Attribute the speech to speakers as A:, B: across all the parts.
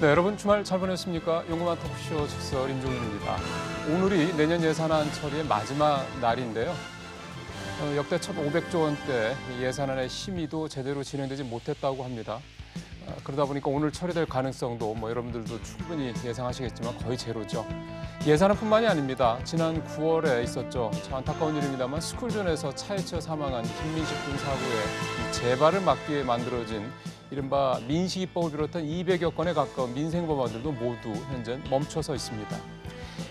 A: 네, 여러분 주말 잘 보냈습니까? 용감한 토크쇼 직설 임종윤입니다. 오늘이 내년 예산안 처리의 마지막 날인데요. 역대 1,500조 원대 예산안의 심의도 제대로 진행되지 못했다고 합니다. 그러다 보니까 오늘 처리될 가능성도 여러분들도 충분히 예상하시겠지만 거의 제로죠. 예산안뿐만이 아닙니다. 지난 9월에 있었죠. 참 안타까운 일입니다만 스쿨존에서 차에 치여 사망한 김민식 군 사고의 재발을 막기 위해 만들어진 이른바 민식이법을 비롯한 200여 건에 가까운 민생법안들도 모두 현재 멈춰서 있습니다.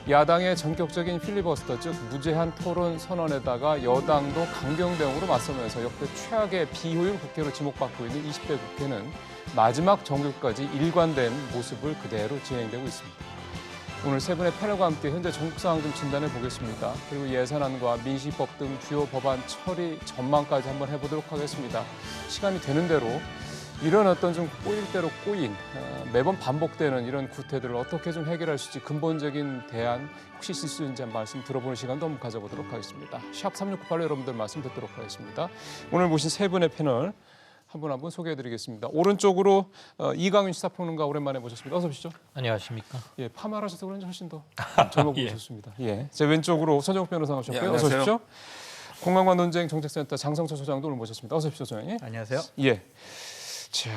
A: 야당의 전격적인 필리버스터, 즉 무제한 토론 선언에다가 여당도 강경 대응으로 맞서면서 역대 최악의 비효율 국회로 지목받고 있는 20대 국회는 마지막 정국까지 일관된 모습을 그대로 진행되고 있습니다. 오늘 세 분의 패널과 함께 현재 전국 상황 좀 진단해 보겠습니다. 그리고 예산안과 민식법 등 주요 법안 처리 전망까지 한번 해보도록 하겠습니다. 시간이 되는 대로 이런 어떤 좀 꼬일 대로 꼬인 매번 반복되는 이런 구태들을 어떻게 좀 해결할 수 있지 근본적인 대안 혹시 있을 수 있는지 한번 말씀 들어보는 시간도 한번 가져보도록 하겠습니다. 샵 3698로 여러분들 말씀 듣도록 하겠습니다. 오늘 모신 세 분의 패널 한 분 한 분 소개해드리겠습니다. 오른쪽으로 이강윤 시사평론가 오랜만에 모셨습니다. 어서 오시죠.
B: 안녕하십니까.
A: 예, 파마하셔서 그런지 훨씬 더 젊어 보셨습니다. 예, 제 왼쪽으로 서정욱 변호사 오셨고요.
C: 예,
A: 어서 오십시오. 공감과 논쟁 정책센터 장성철 소장도 오늘 모셨습니다. 어서 오십시오, 소장님.
B: 안녕하세요.
A: 예. 자,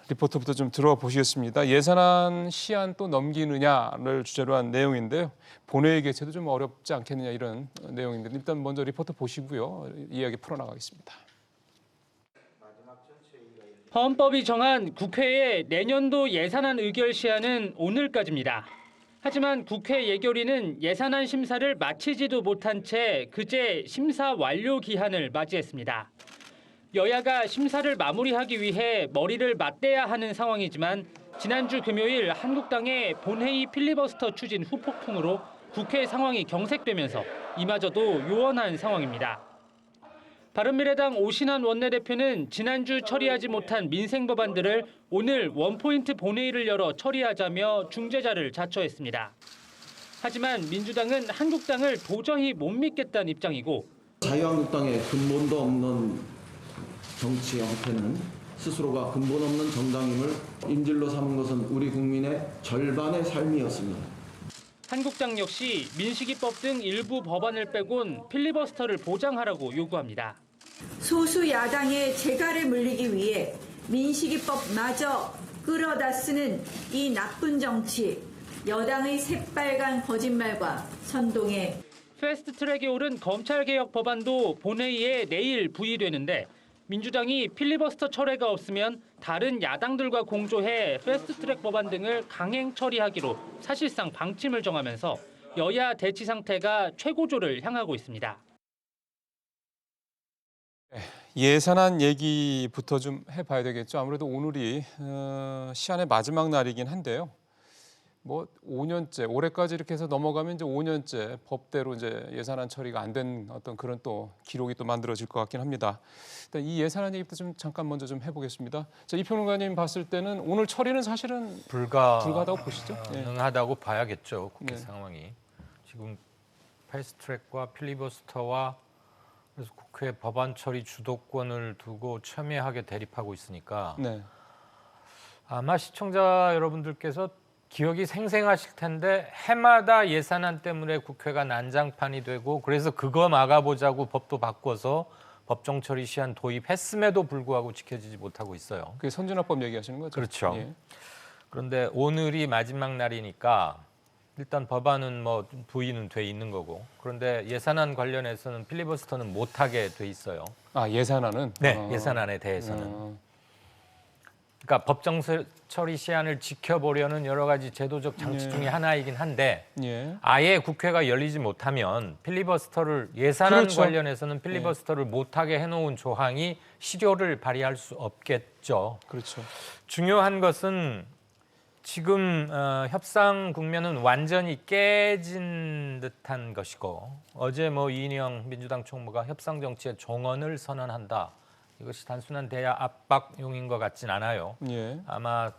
A: 리포트부터 좀 들어보시겠습니다. 예산안 시한 또 넘기느냐를 주제로 한 내용인데요. 본회의 개최도 좀 어렵지 않겠느냐 이런 내용인데 일단 먼저 리포트 보시고요. 이야기 풀어나가겠습니다.
D: 헌법이 정한 국회의 내년도 예산안 의결 시한은 오늘까지입니다. 하지만 국회 예결위는 예산안 심사를 마치지도 못한 채 그제 심사 완료 기한을 맞이했습니다. 여야가 심사를 마무리하기 위해 머리를 맞대야 하는 상황이지만 지난주 금요일 한국당의 본회의 필리버스터 추진 후폭풍으로 국회 상황이 경색되면서 이마저도 요원한 상황입니다. 바른미래당 오신환 원내대표는 지난주 처리하지 못한 민생 법안들을 오늘 원포인트 본회의를 열어 처리하자며 중재자를 자처했습니다. 하지만 민주당은 한국당을 도저히 못 믿겠다는 입장이고
C: 자유한국당의 근본도 없는 정치 형태는 스스로가 근본 없는 정당임을 인질로 삼은 것은 우리 국민의 절반의 삶이었습니다.
D: 한국당 역시 민식이법 등 일부 법안을 빼곤 필리버스터를 보장하라고 요구합니다.
E: 소수 야당의 재갈을 물리기 위해 민식이법마저 끌어다 쓰는 이 나쁜 정치, 여당의 새빨간 거짓말과 선동에
D: 패스트트랙에 오른 검찰개혁 법안도 본회의에 내일 부의되는데 민주당이 필리버스터 철회가 없으면 다른 야당들과 공조해 패스트트랙 법안 등을 강행 처리하기로 사실상 방침을 정하면서 여야 대치 상태가 최고조를 향하고 있습니다.
A: 예산안 얘기부터 좀 해봐야 되겠죠. 아무래도 오늘이 시한의 마지막 날이긴 한데요. 5년째, 올해까지 이렇게 해서 넘어가면 이제 5년째 법대로 이제 예산안 처리가 안 된 어떤 그런 또 기록이 또 만들어질 것 같긴 합니다. 일단 이 예산안 얘기부터 좀 잠깐 먼저 좀 해보겠습니다. 자, 이 평론가님 봤을 때는 오늘 처리는 사실은 불가하다고 보시죠?
B: 가능하다고 봐야겠죠. 국회
A: 네.
B: 상황이. 지금 패스트트랙과 필리버스터와 그래서 국회 법안 처리 주도권을 두고 첨예하게 대립하고 있으니까
A: 네.
B: 아마 시청자 여러분들께서 기억이 생생하실 텐데 해마다 예산안 때문에 국회가 난장판이 되고 그래서 그거 막아보자고 법도 바꿔서 법정 처리 시한 도입했음에도 불구하고 지켜지지 못하고 있어요.
A: 그게 선진화법 얘기하시는 거죠?
B: 그렇죠.
A: 예.
B: 그런데 오늘이 마지막 날이니까 일단 법안은 부의는 돼 있는 거고 그런데 예산안 관련해서는 필리버스터는 못하게 돼 있어요.
A: 아, 예산안은?
B: 네, 예산안에 대해서는. 그러니까 법정 처리 시한을 지켜보려는 여러 가지 제도적 장치 중에 하나이긴 한데
A: 예.
B: 아예 국회가 열리지 못하면 필리버스터를 예산안
A: 그렇죠.
B: 관련해서는 필리버스터를 못하게 해놓은 조항이 실효를 발휘할 수 없겠죠.
A: 그렇죠.
B: 중요한 것은 지금 협상 국면은 완전히 깨진 듯한 것이고 어제 이인영 민주당 총무가 협상 정치의 종언을 선언한다. 이것이 단순한 대야 압박용인 것 같진 않아요.
A: 예.
B: 아마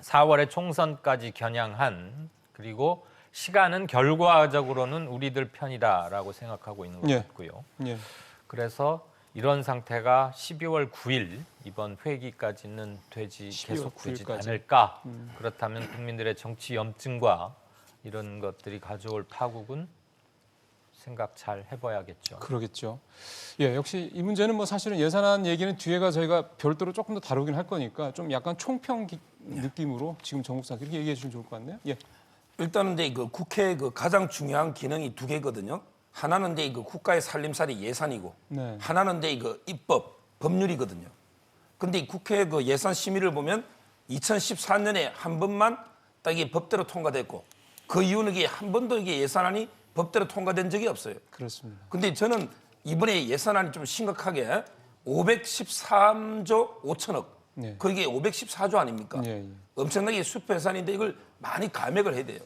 B: 4월에 총선까지 겨냥한 그리고 시간은 결과적으로는 우리들 편이다라고 생각하고 있는 것
A: 예.
B: 같고요.
A: 예.
B: 그래서 이런 상태가 12월 9일 이번 회기까지는 되지
A: 12월
B: 계속 되지
A: 9일까지.
B: 않을까? 그렇다면 국민들의 정치 염증과 이런 것들이 가져올 파국은 생각 잘 해봐야겠죠.
A: 그러겠죠. 예, 역시 이 문제는 뭐 사실은 예산안 얘기는 뒤에가 저희가 별도로 조금 더 다루긴 할 거니까 좀 약간 총평 느낌으로 지금 정국사 그렇게 얘기해 주시면 좋을 것 같네요. 예.
F: 일단은 이제 그 국회 그 가장 중요한 기능이 두 개거든요. 하나는 이제 그 국가의 살림살이 예산이고,
A: 네.
F: 하나는 이제 그 입법 법률이거든요. 근데 이 국회 그 예산 심의를 보면 2014년에 한 번만 딱 이게 법대로 통과됐고, 그 이후는 이게 한 번도 이게 예산안이 법대로 통과된 적이 없어요.
A: 그렇습니다.
F: 근데 저는 이번에 예산안이 좀 심각하게 513조 5천억.
A: 네.
F: 그게 514조 아닙니까?
A: 예, 예.
F: 엄청나게 수표 예산인데 이걸 많이 감액을 해야 돼요.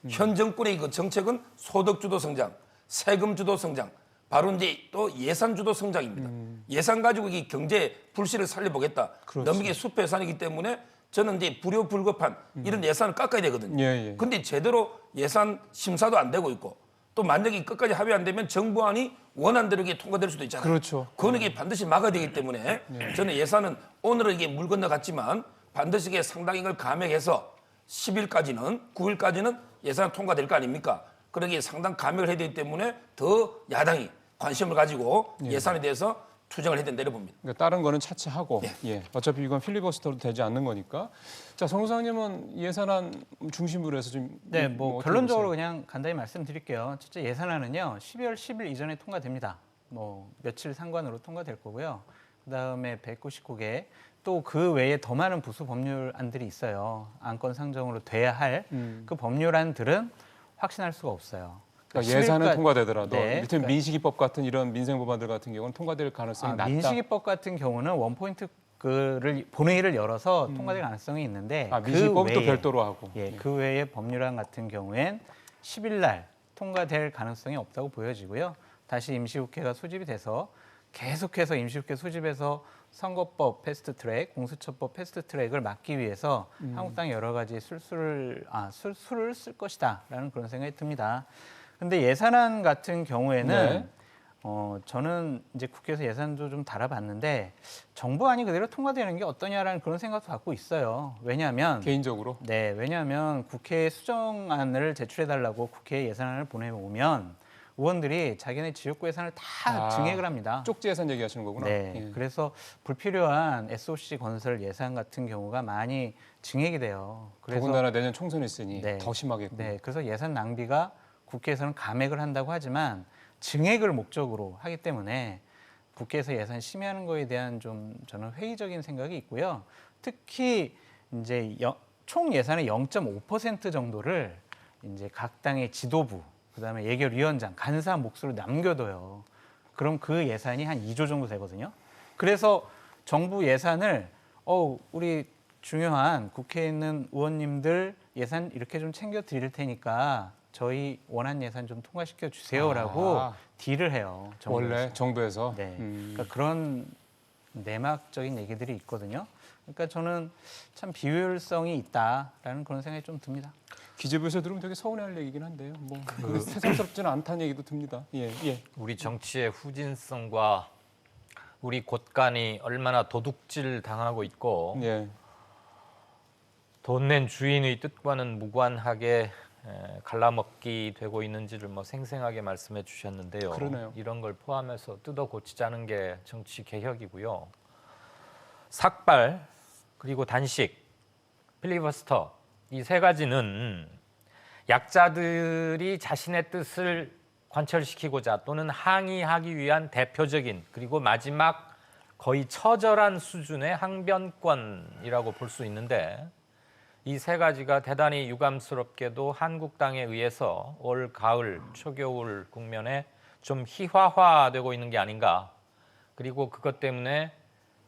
F: 현 정권의 그 정책은 소득 주도 성장, 세금 주도 성장, 바로 이제 또 예산 주도 성장입니다. 예산 가지고 이 경제 불씨를 살려보겠다.
A: 그렇죠.
F: 너무 이게 수표 예산이기 때문에 저는 이제 불효불급한 이런 예산을 깎아야 되거든요.
A: 예, 예.
F: 근데 제대로 예산 심사도 안 되고 있고 또 만약에 끝까지 합의 안 되면 정부안이 원안대로 이게 통과될 수도 있잖아요.
A: 그렇죠.
F: 그건 이게 반드시 막아야 되기 때문에 저는 예산은 오늘은 이게 물 건너갔지만 반드시 이게 상당히 이걸 감액해서 10일까지는 9일까지는 예산 통과될 거 아닙니까? 그러기에 상당 감액을 해야 되기 때문에 더 야당이 관심을 가지고 예산에 대해서 투쟁을 해야 된다 봅니다.
A: 그러니까 다른 거는 차치하고 예. 어차피 이건 필리버스터로 되지 않는 거니까. 자, 정상님은 예산안 중심으로 해서 좀
G: 네, 뭐
A: 어떻게
G: 결론적으로
A: 보세요?
G: 그냥 간단히 말씀드릴게요. 첫째 예산안은요 12월 10일 이전에 통과됩니다. 뭐 며칠 상관으로 통과될 거고요. 그다음에 199개 또 그 외에 더 많은 부수 법률안들이 있어요. 안건 상정으로 돼야 할 그 법률안들은 확신할 수가 없어요.
A: 그러니까 예산은
G: 11일
A: 통과되더라도
G: 네,
A: 이를테면
G: 그러니까
A: 민식이법 같은 이런 민생 법안들 같은 경우는 통과될 가능성이 낮다.
G: 민식이법 같은 경우는 원포인트 를 본회의를 열어서 통과될 가능성이 있는데
A: 민식이법도
G: 외에,
A: 별도로 하고.
G: 예, 그 외에 법률안 같은 경우엔 10일 날 통과될 가능성이 없다고 보여지고요. 다시 임시국회가 소집이 돼서 계속해서 임시국회 소집해서 선거법 패스트트랙, 공수처법 패스트트랙을 막기 위해서 한국당이 여러 가지 술수를 쓸 것이다라는 그런 생각이 듭니다. 근데 예산안 같은 경우에는
A: 네.
G: 저는 이제 국회에서 예산도 좀 달아봤는데 정부안이 그대로 통과되는 게 어떠냐라는 그런 생각도 갖고 있어요. 왜냐하면
A: 개인적으로
G: 왜냐하면 국회에 수정안을 제출해달라고 국회에 예산안을 보내오면 의원들이 자기네 지역구 예산을 다 증액을 합니다.
A: 쪽지 예산 얘기하시는 거구나.
G: 네,
A: 예.
G: 그래서 불필요한 SOC 건설 예산 같은 경우가 많이 증액이 돼요. 그래서
A: 더군다나 내년 총선이 있으니
G: 네.
A: 더 심하겠고.
G: 네, 그래서 예산 낭비가 국회에서는 감액을 한다고 하지만 증액을 목적으로 하기 때문에 국회에서 예산 심의하는 거에 대한 좀 저는 회의적인 생각이 있고요. 특히 이제 총 예산의 0.5% 정도를 이제 각 당의 지도부, 그다음에 예결위원장, 간사 몫으로 남겨둬요. 그럼 그 예산이 한 2조 정도 되거든요. 그래서 정부 예산을 우리 중요한 국회에 있는 의원님들 예산 이렇게 좀 챙겨 드릴 테니까 저희 원안 예산 좀 통과시켜 주세요라고 딜을 해요. 정부에서.
A: 원래 정부에서.
G: 네. 그러니까 그런 내막적인 얘기들이 있거든요. 그러니까 저는 참 비효율성이 있다라는 그런 생각이 좀 듭니다.
A: 기재부에서 들으면 되게 서운해할 얘기긴 한데요. 뭐 새삼스럽지는 않다는 얘기도 듭니다. 예, 예.
B: 우리 정치의 후진성과 우리 곳간이 얼마나 도둑질 당하고 있고
A: 예.
B: 돈 낸 주인의 뜻과는 무관하게 갈라먹기 되고 있는지를 뭐 생생하게 말씀해 주셨는데요.
A: 그러네요.
B: 이런 걸 포함해서 뜯어 고치자는 게 정치 개혁이고요. 삭발 그리고 단식, 필리버스터 이 세 가지는 약자들이 자신의 뜻을 관철시키고자 또는 항의하기 위한 대표적인 그리고 마지막 거의 처절한 수준의 항변권이라고 볼 수 있는데 이 세 가지가 대단히 유감스럽게도 한국당에 의해서 올 가을, 초겨울 국면에 좀 희화화되고 있는 게 아닌가. 그리고 그것 때문에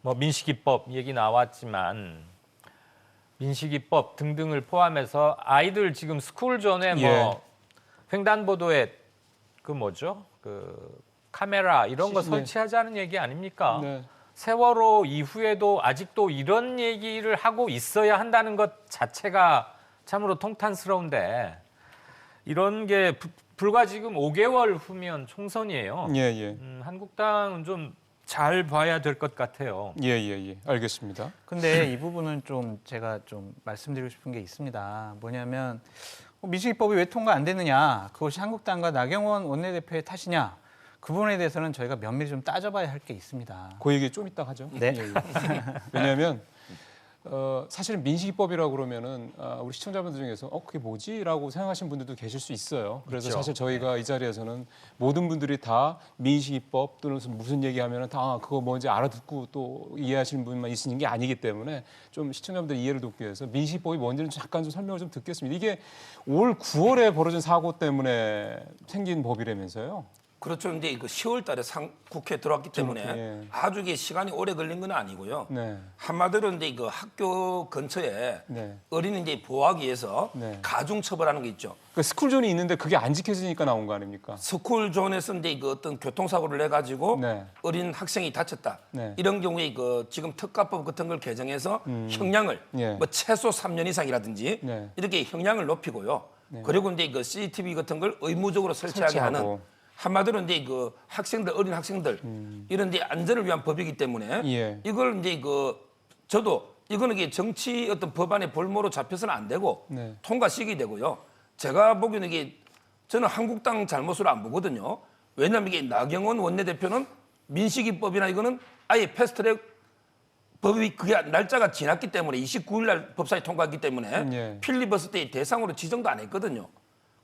B: 뭐 민식이법 얘기 나왔지만 민식이법 등등을 포함해서 아이들 지금 스쿨존에 뭐
A: 예.
B: 횡단보도에 그 뭐죠? 그 카메라 이런 거
A: 네.
B: 설치하자는 얘기 아닙니까?
A: 네.
B: 세월호 이후에도 아직도 이런 얘기를 하고 있어야 한다는 것 자체가 참으로 통탄스러운데 이런 게 불과 지금 5개월 후면 총선이에요.
A: 예, 예.
B: 한국당은 좀 잘 봐야 될 것 같아요.
A: 예. 알겠습니다.
G: 근데 이 부분은 좀 제가 좀 말씀드리고 싶은 게 있습니다. 뭐냐면 민식이법이 왜 통과 안 됐느냐? 그것이 한국당과 나경원 원내대표의 탓이냐? 그 부분에 대해서는 저희가 면밀히 좀 따져봐야 할 게 있습니다.
A: 그 얘기 좀 이따 하죠.
G: 네.
A: 예. 왜냐하면 사실은 민식이법이라고 그러면은 우리 시청자분들 중에서 그게 뭐지라고 생각하시는 분들도 계실 수 있어요. 그래서
B: 그렇죠.
A: 사실 저희가 이 자리에서는 모든 분들이 다 민식이법 또는 무슨 얘기하면은 다 그거 뭔지 알아듣고 또 이해하시는 분만 있는 게 아니기 때문에 좀 시청자분들 이해를 돕기 위해서 민식이법이 뭔지는 잠깐 좀 설명을 좀 듣겠습니다. 이게 올 9월에 벌어진 사고 때문에 생긴 법이라면서요.
F: 그렇죠. 이제 그 10월 달에 국회에 들어왔기 때문에
A: 예.
F: 아주 이게 시간이 오래 걸린 건 아니고요.
A: 네.
F: 한마디로 이제 그 학교 근처에
A: 네.
F: 어린이 이제 보호하기 위해서
A: 네.
F: 가중 처벌하는 게 있죠.
A: 그 스쿨존이 있는데 그게 안 지켜지니까 나온 거 아닙니까?
F: 스쿨존에서 이제 그 어떤 교통사고를 내 가지고
A: 네.
F: 어린 학생이 다쳤다.
A: 네.
F: 이런 경우에 그 지금 특가법 같은 걸 개정해서 형량을
A: 예.
F: 뭐 최소 3년 이상이라든지
A: 네.
F: 이렇게 형량을 높이고요. 그리고 이제 그 CCTV 같은 걸 의무적으로 설치하게 하는
A: 설치하고.
F: 한마디로 이제 그 학생들 어린 학생들 이런 데 안전을 위한 법이기 때문에
A: 예.
F: 이걸 이제 그 저도 이거는 이게 정치 어떤 법안의 볼모로 잡혀서는 안 되고
A: 네.
F: 통과시켜야 되고요. 제가 보기에는 이게 저는 한국당 잘못으로 안 보거든요. 왜냐하면 이게 나경원 원내대표는 민식이법이나 이거는 아예 패스트트랙 법이 그게 날짜가 지났기 때문에 29일 날 법사위 통과했기 때문에
A: 예.
F: 필리버스터의 대상으로 지정도 안 했거든요.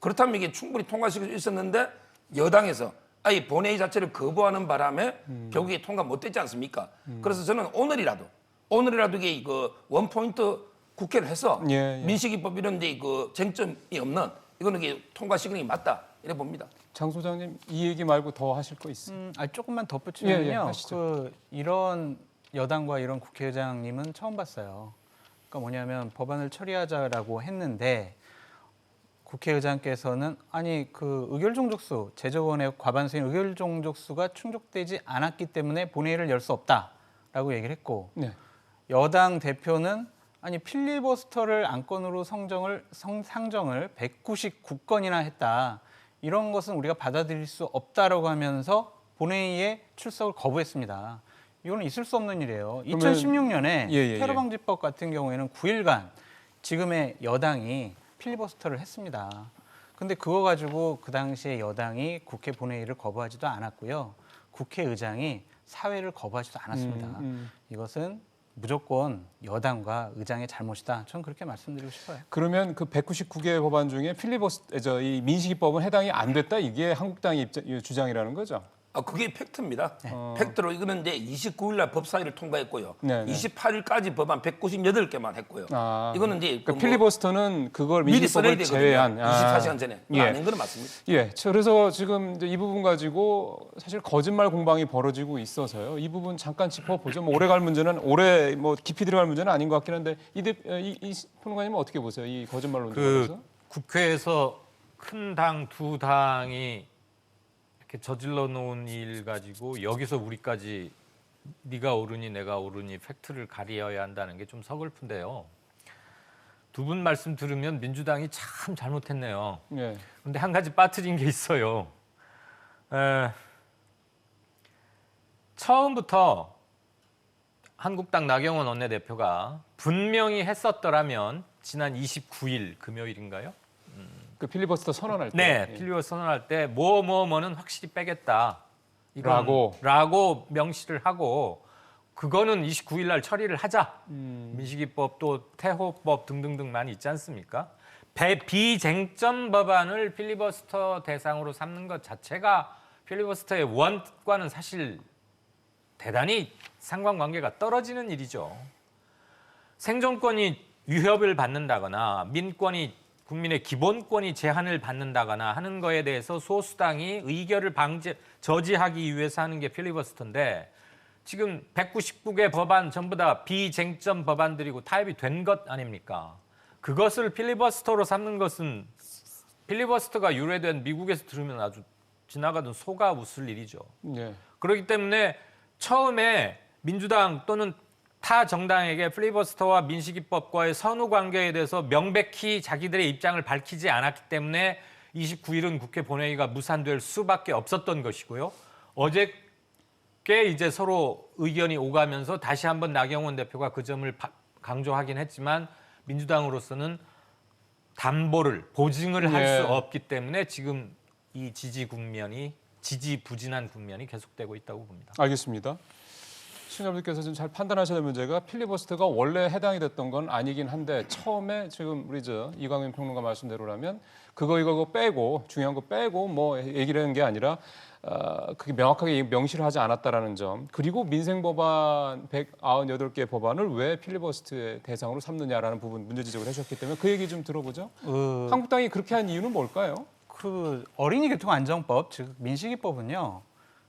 F: 그렇다면 이게 충분히 통과시킬 수 있었는데 여당에서 아예 본회의 자체를 거부하는 바람에 결국에 통과 못 됐지 않습니까? 그래서 저는 오늘이라도 이게 그 원포인트 국회를 해서
A: 예.
F: 민식이법 이런 데 그 쟁점이 없는 이거는 이게 통과시키는 게 맞다 이래 봅니다.
A: 장 소장님 이 얘기 말고 더 하실 거 있어요?
G: 조금만 덧붙이면요.
A: 예, 하시죠.
G: 이런 여당과 이런 국회의장님은 처음 봤어요. 그러니까 뭐냐면 법안을 처리하자라고 했는데 국회의장께서는 아니 그 의결종족수 제조원의 과반수인 의결종족수가 충족되지 않았기 때문에 본회의를 열 수 없다라고 얘기를 했고
A: 네.
G: 여당 대표는 아니 필리버스터를 안건으로 상정을 199건이나 했다. 이런 것은 우리가 받아들일 수 없다라고 하면서 본회의에 출석을 거부했습니다. 이거는 있을 수 없는 일이에요. 2016년에
A: 예.
G: 테러 방지법 같은 경우에는 9일간 지금의 여당이 필리버스터를 했습니다. 근데 그거 가지고 그 당시에 여당이 국회 본회의를 거부하지도 않았고요. 국회의장이 사회를 거부하지도 않았습니다. 이것은 무조건 여당과 의장의 잘못이다. 저는 그렇게 말씀드리고 싶어요.
A: 그러면 그 199개 법안 중에 이 민식이법은 해당이 안 됐다 이게 한국당의 주장이라는 거죠?
F: 그게 팩트입니다. 팩트로 이거는 이제 29일 날 법사위를 통과했고요.
A: 네.
F: 28일까지 법안 198개만 했고요. 이거는 이제
A: 그러니까 필리버스터는 그걸
F: 미리 써야
A: 민식이법을
F: 되거든요.
A: 제외한
F: 24시간 전에.
A: 예.
F: 아닌 거는 맞습니다.
A: 예, 그래서 지금 이제 이 부분 가지고 사실 거짓말 공방이 벌어지고 있어서요. 이 부분 잠깐 짚어보죠. 뭐 오래 갈 문제는 깊이 들어갈 문제는 아닌 것 같긴 한데 이 평론가님은 어떻게 보세요? 이 거짓말 논쟁에 대해서?
B: 국회에서 큰 당 두 당이 이렇게 저질러 놓은 일 가지고 여기서 우리까지 네가 옳으니 내가 옳으니 팩트를 가려야 한다는 게 좀 서글픈데요. 두 분 말씀 들으면 민주당이 참 잘못했네요.
A: 예.
B: 근데 한 가지 빠뜨린 게 있어요. 처음부터 한국당 나경원 원내대표가 분명히 했었더라면 지난 29일 금요일인가요?
A: 그 필리버스터 선언할 때.
B: 네,
A: 예.
B: 필리버스터 선언할 때 뭐는 확실히 빼겠다. 라고 명시를 하고 그거는 29일 날 처리를 하자. 민식이법 또 태호법 등등등 많이 있지 않습니까? 비쟁점 법안을 필리버스터 대상으로 삼는 것 자체가 필리버스터의 원과는 사실 대단히 상관관계가 떨어지는 일이죠. 생존권이 위협을 받는다거나 민권이 국민의 기본권이 제한을 받는다거나 하는 거에 대해서 소수당이 의결을 저지하기 위해서 하는 게 필리버스터인데 지금 199개 법안 전부 다 비쟁점 법안들이고 타협이 된 것 아닙니까? 그것을 필리버스터로 삼는 것은 필리버스터가 유래된 미국에서 들으면 아주 지나가던 소가 웃을 일이죠.
A: 예.
B: 그렇기 때문에 처음에 민주당 또는 타 정당에게 필리버스터와 민식이법과의 선후 관계에 대해서 명백히 자기들의 입장을 밝히지 않았기 때문에 29일은 국회 본회의가 무산될 수밖에 없었던 것이고요. 어제 꽤 이제 서로 의견이 오가면서 다시 한번 나경원 대표가 그 점을 강조하긴 했지만 민주당으로서는 보증을 할
A: 예.
B: 수 없기 때문에 지금 이 지지부진한 국면이 계속되고 있다고 봅니다.
A: 알겠습니다. 시청자분들께서 좀 잘 판단하셔야 될 문제가 필리버스터가 원래 해당이 됐던 건 아니긴 한데 처음에 지금 우리 이광윤 평론가 말씀대로라면 그거 빼고 중요한 거 빼고 뭐 얘기를 하는 게 아니라 그게 명확하게 명시를 하지 않았다라는 점 그리고 민생법안 198개 법안을 왜 필리버스터의 대상으로 삼느냐라는 부분 문제 지적을 해주셨기 때문에 그 얘기 좀 들어보죠. 한국당이 그렇게 한 이유는 뭘까요?
G: 그 어린이 교통 안전법 즉 민식이법은요.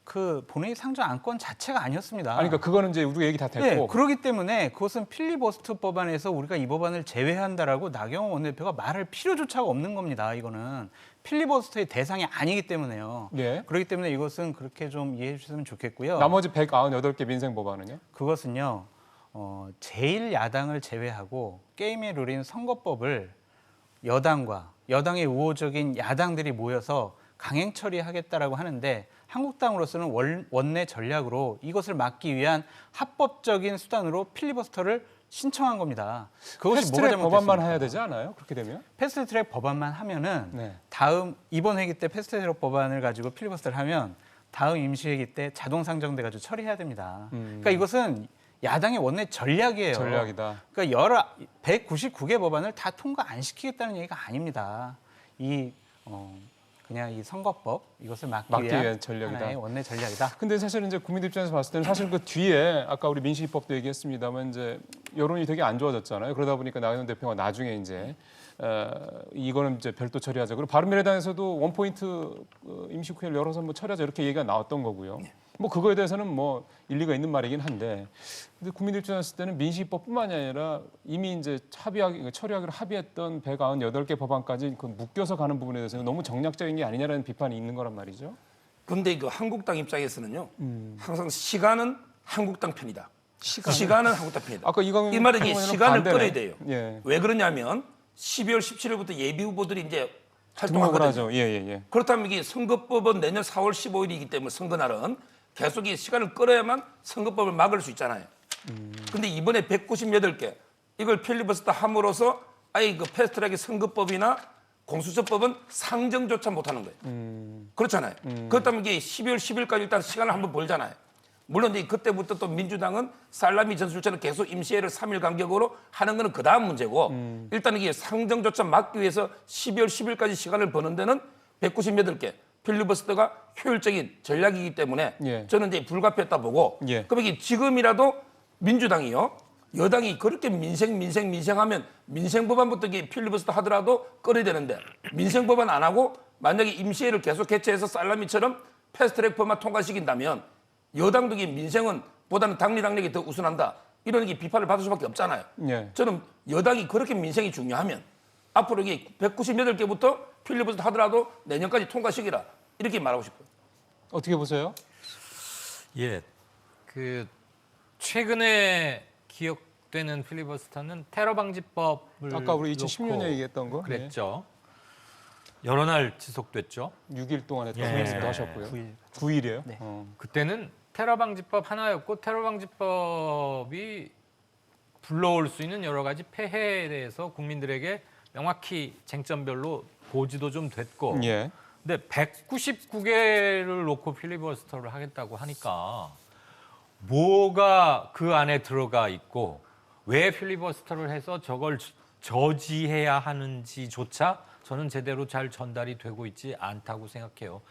G: 그 본회의 상정 안건 자체가 아니었습니다.
A: 아니, 그러니까 그거는 이제 우리 얘기 다 됐고.
G: 네, 그렇기 때문에 그것은 필리버스터 법안에서 우리가 이 법안을 제외한다라고 나경원 원내대표가 말할 필요조차 없는 겁니다. 이거는 필리버스터의 대상이 아니기 때문에요.
A: 예.
G: 그렇기 때문에 이것은 그렇게 좀 이해해 주셨으면 좋겠고요.
A: 나머지 198개 민생 법안은요?
G: 그것은요. 제1야당을 제외하고 게임의 룰인 선거법을 여당의 우호적인 야당들이 모여서 강행 처리하겠다라고 하는데 한국당으로서는 원내 전략으로 이것을 막기 위한 합법적인 수단으로 필리버스터를 신청한 겁니다. 그것이 뭐가
A: 패스트트랙 법안만
G: 잘못됐습니까?
A: 해야 되지 않아요? 그렇게 되면?
G: 패스트트랙 법안만 하면은
A: 네.
G: 이번 회기 때 패스트트랙 법안을 가지고 필리버스터를 하면 다음 임시회기 때 자동 상정돼 가지고 처리해야 됩니다. 그러니까 이것은 야당의 원내 전략이에요.
A: 전략이다.
G: 그러니까 199개 법안을 다 통과 안 시키겠다는 얘기가 아닙니다. 그냥 이 선거법 이것을 막기 위한
A: 전략이다.
G: 하나의 원내 전략이다.
A: 근데 사실 이제 국민들 입장에서 봤을 때는 사실 그 뒤에 아까 우리 민식이법도 얘기했습니다만 이제 여론이 되게 안 좋아졌잖아요. 그러다 보니까 나경원 대표가 나중에 이제 이거는 이제 별도 처리하자. 그리고 바른미래당에서도 원포인트 임시국회를 열어서 뭐 처리하자 이렇게 얘기가 나왔던 거고요. 뭐 그거에 대해서는 뭐 일리가 있는 말이긴 한데, 근데 국민들 입장에서 때는 민식이법뿐만이 아니라 이미 이제 처리하기로 합의했던 198개 법안까지 그 묶여서 가는 부분에 대해서는 너무 정략적인 게 아니냐라는 비판이 있는 거란 말이죠.
F: 근데 그 한국당 입장에서는요. 항상 시간은 한국당 편이다. 시간은 한국당 편이다.
A: 아까 이광윤
F: 이 말은 이게
A: 평론가는
F: 시간을
A: 반대네.
F: 끌어야 돼요.
A: 예.
F: 왜 그러냐면 12월 17일부터 예비 후보들이 이제
A: 등록을
F: 활동하거든요.
A: 하죠. 예.
F: 그렇다면 이게 선거법은 내년 4월 15일이기 때문에 선거날은 계속 이 시간을 끌어야만 선거법을 막을 수 있잖아요. 근데 이번에 198개 이걸 필리버스터 함으로써 아예 그 패스트트랙의 선거법이나 공수처법은 상정조차 못하는 거예요. 그렇잖아요. 그렇다면 이게 12월 10일까지 일단 시간을 한번 벌잖아요. 물론 이제 그때부터 또 민주당은 살라미 전술처럼 계속 임시회를 3일 간격으로 하는 거는 그 다음 문제고 일단 이게 상정조차 막기 위해서 12월 10일까지 시간을 버는 데는 198개 필리버스터가 효율적인 전략이기 때문에
A: 예.
F: 저는 이제 불가피했다 보고
A: 예.
F: 그럼 이게 지금이라도 민주당이요 여당이 그렇게 민생하면 민생 법안부터 이게 필리버스터 하더라도 끌어야 되는데 민생 법안 안 하고 만약에 임시회를 계속 개최해서 살라미처럼 패스트트랙 법만 통과시킨다면 여당도 이 민생은 보다는 당리당략이 더 우선한다 이런 게 비판을 받을 수밖에 없잖아요.
A: 예.
F: 저는 여당이 그렇게 민생이 중요하면 앞으로 이게 198개부터 필리버스터 하더라도 내년까지 통과시키라 이렇게 말하고 싶어요.
A: 어떻게 보세요?
B: 예, 그 최근에 기억되는 필리버스터는 테러 방지법을
A: 아까 우리
B: 놓고
A: 2016년에 얘기했던 거.
B: 그랬죠. 여러 날 지속됐죠.
A: 예. 6일 동안 했던
B: 예.
A: 말씀도 하셨고요. 9일이에요?
G: 네.
B: 그때는 테러 방지법 하나였고 테러 방지법이 불러올 수 있는 여러 가지 폐해에 대해서 국민들에게 명확히 쟁점별로 고지도 좀 됐고
A: 예.
B: 근데 199개를 놓고 필리버스터를 하겠다고 하니까 뭐가 그 안에 들어가 있고 왜 필리버스터를 해서 저걸 저지해야 하는지조차 저는 제대로 잘 전달이 되고 있지 않다고 생각해요.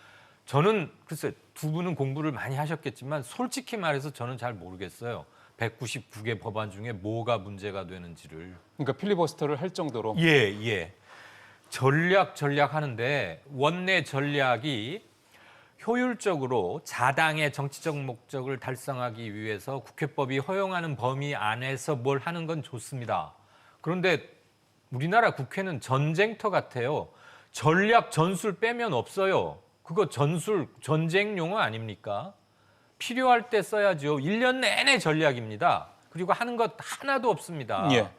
B: 저는 글쎄 두 분은 공부를 많이 하셨겠지만 솔직히 말해서 저는 잘 모르겠어요. 199개 법안 중에 뭐가 문제가 되는지를.
A: 그러니까 필리버스터를 할 정도로.
B: 예. 전략 하는데 원내 전략이 효율적으로 자당의 정치적 목적을 달성하기 위해서 국회법이 허용하는 범위 안에서 뭘 하는 건 좋습니다. 그런데 우리나라 국회는 전쟁터 같아요. 전략 전술 빼면 없어요. 그거 전쟁 용어 아닙니까? 필요할 때 써야죠. 1년 내내 전략입니다. 그리고 하는 것 하나도 없습니다.
A: 예.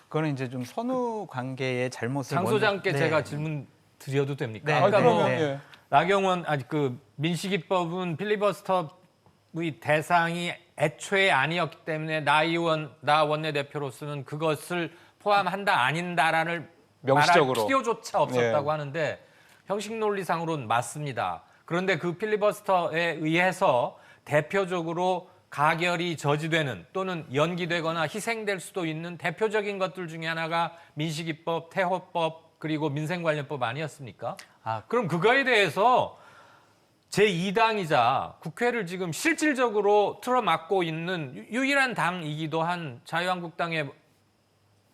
G: 그거는 이제 좀 선후 관계의 잘못을
B: 장 소장께
G: 네.
B: 제가 질문 드려도 됩니까?
G: 네.
B: 아까
A: 그러면
B: 뭐
A: 예.
B: 나경원 그 민식이법은 필리버스터의 대상이 애초에 아니었기 때문에 나 원내대표로서는 그것을 포함한다 아닌다라는
A: 명시적으로.
B: 말할 필요조차 없었다고
A: 예.
B: 하는데 형식 논리상으로는 맞습니다. 그런데 그 필리버스터에 의해서 대표적으로 가결이 저지되는 또는 연기되거나 희생될 수도 있는 대표적인 것들 중에 하나가 민식이법, 태호법 그리고 민생관련법 아니었습니까? 그럼 그거에 대해서 제2당이자 국회를 지금 실질적으로 틀어막고 있는 유일한 당이기도 한 자유한국당의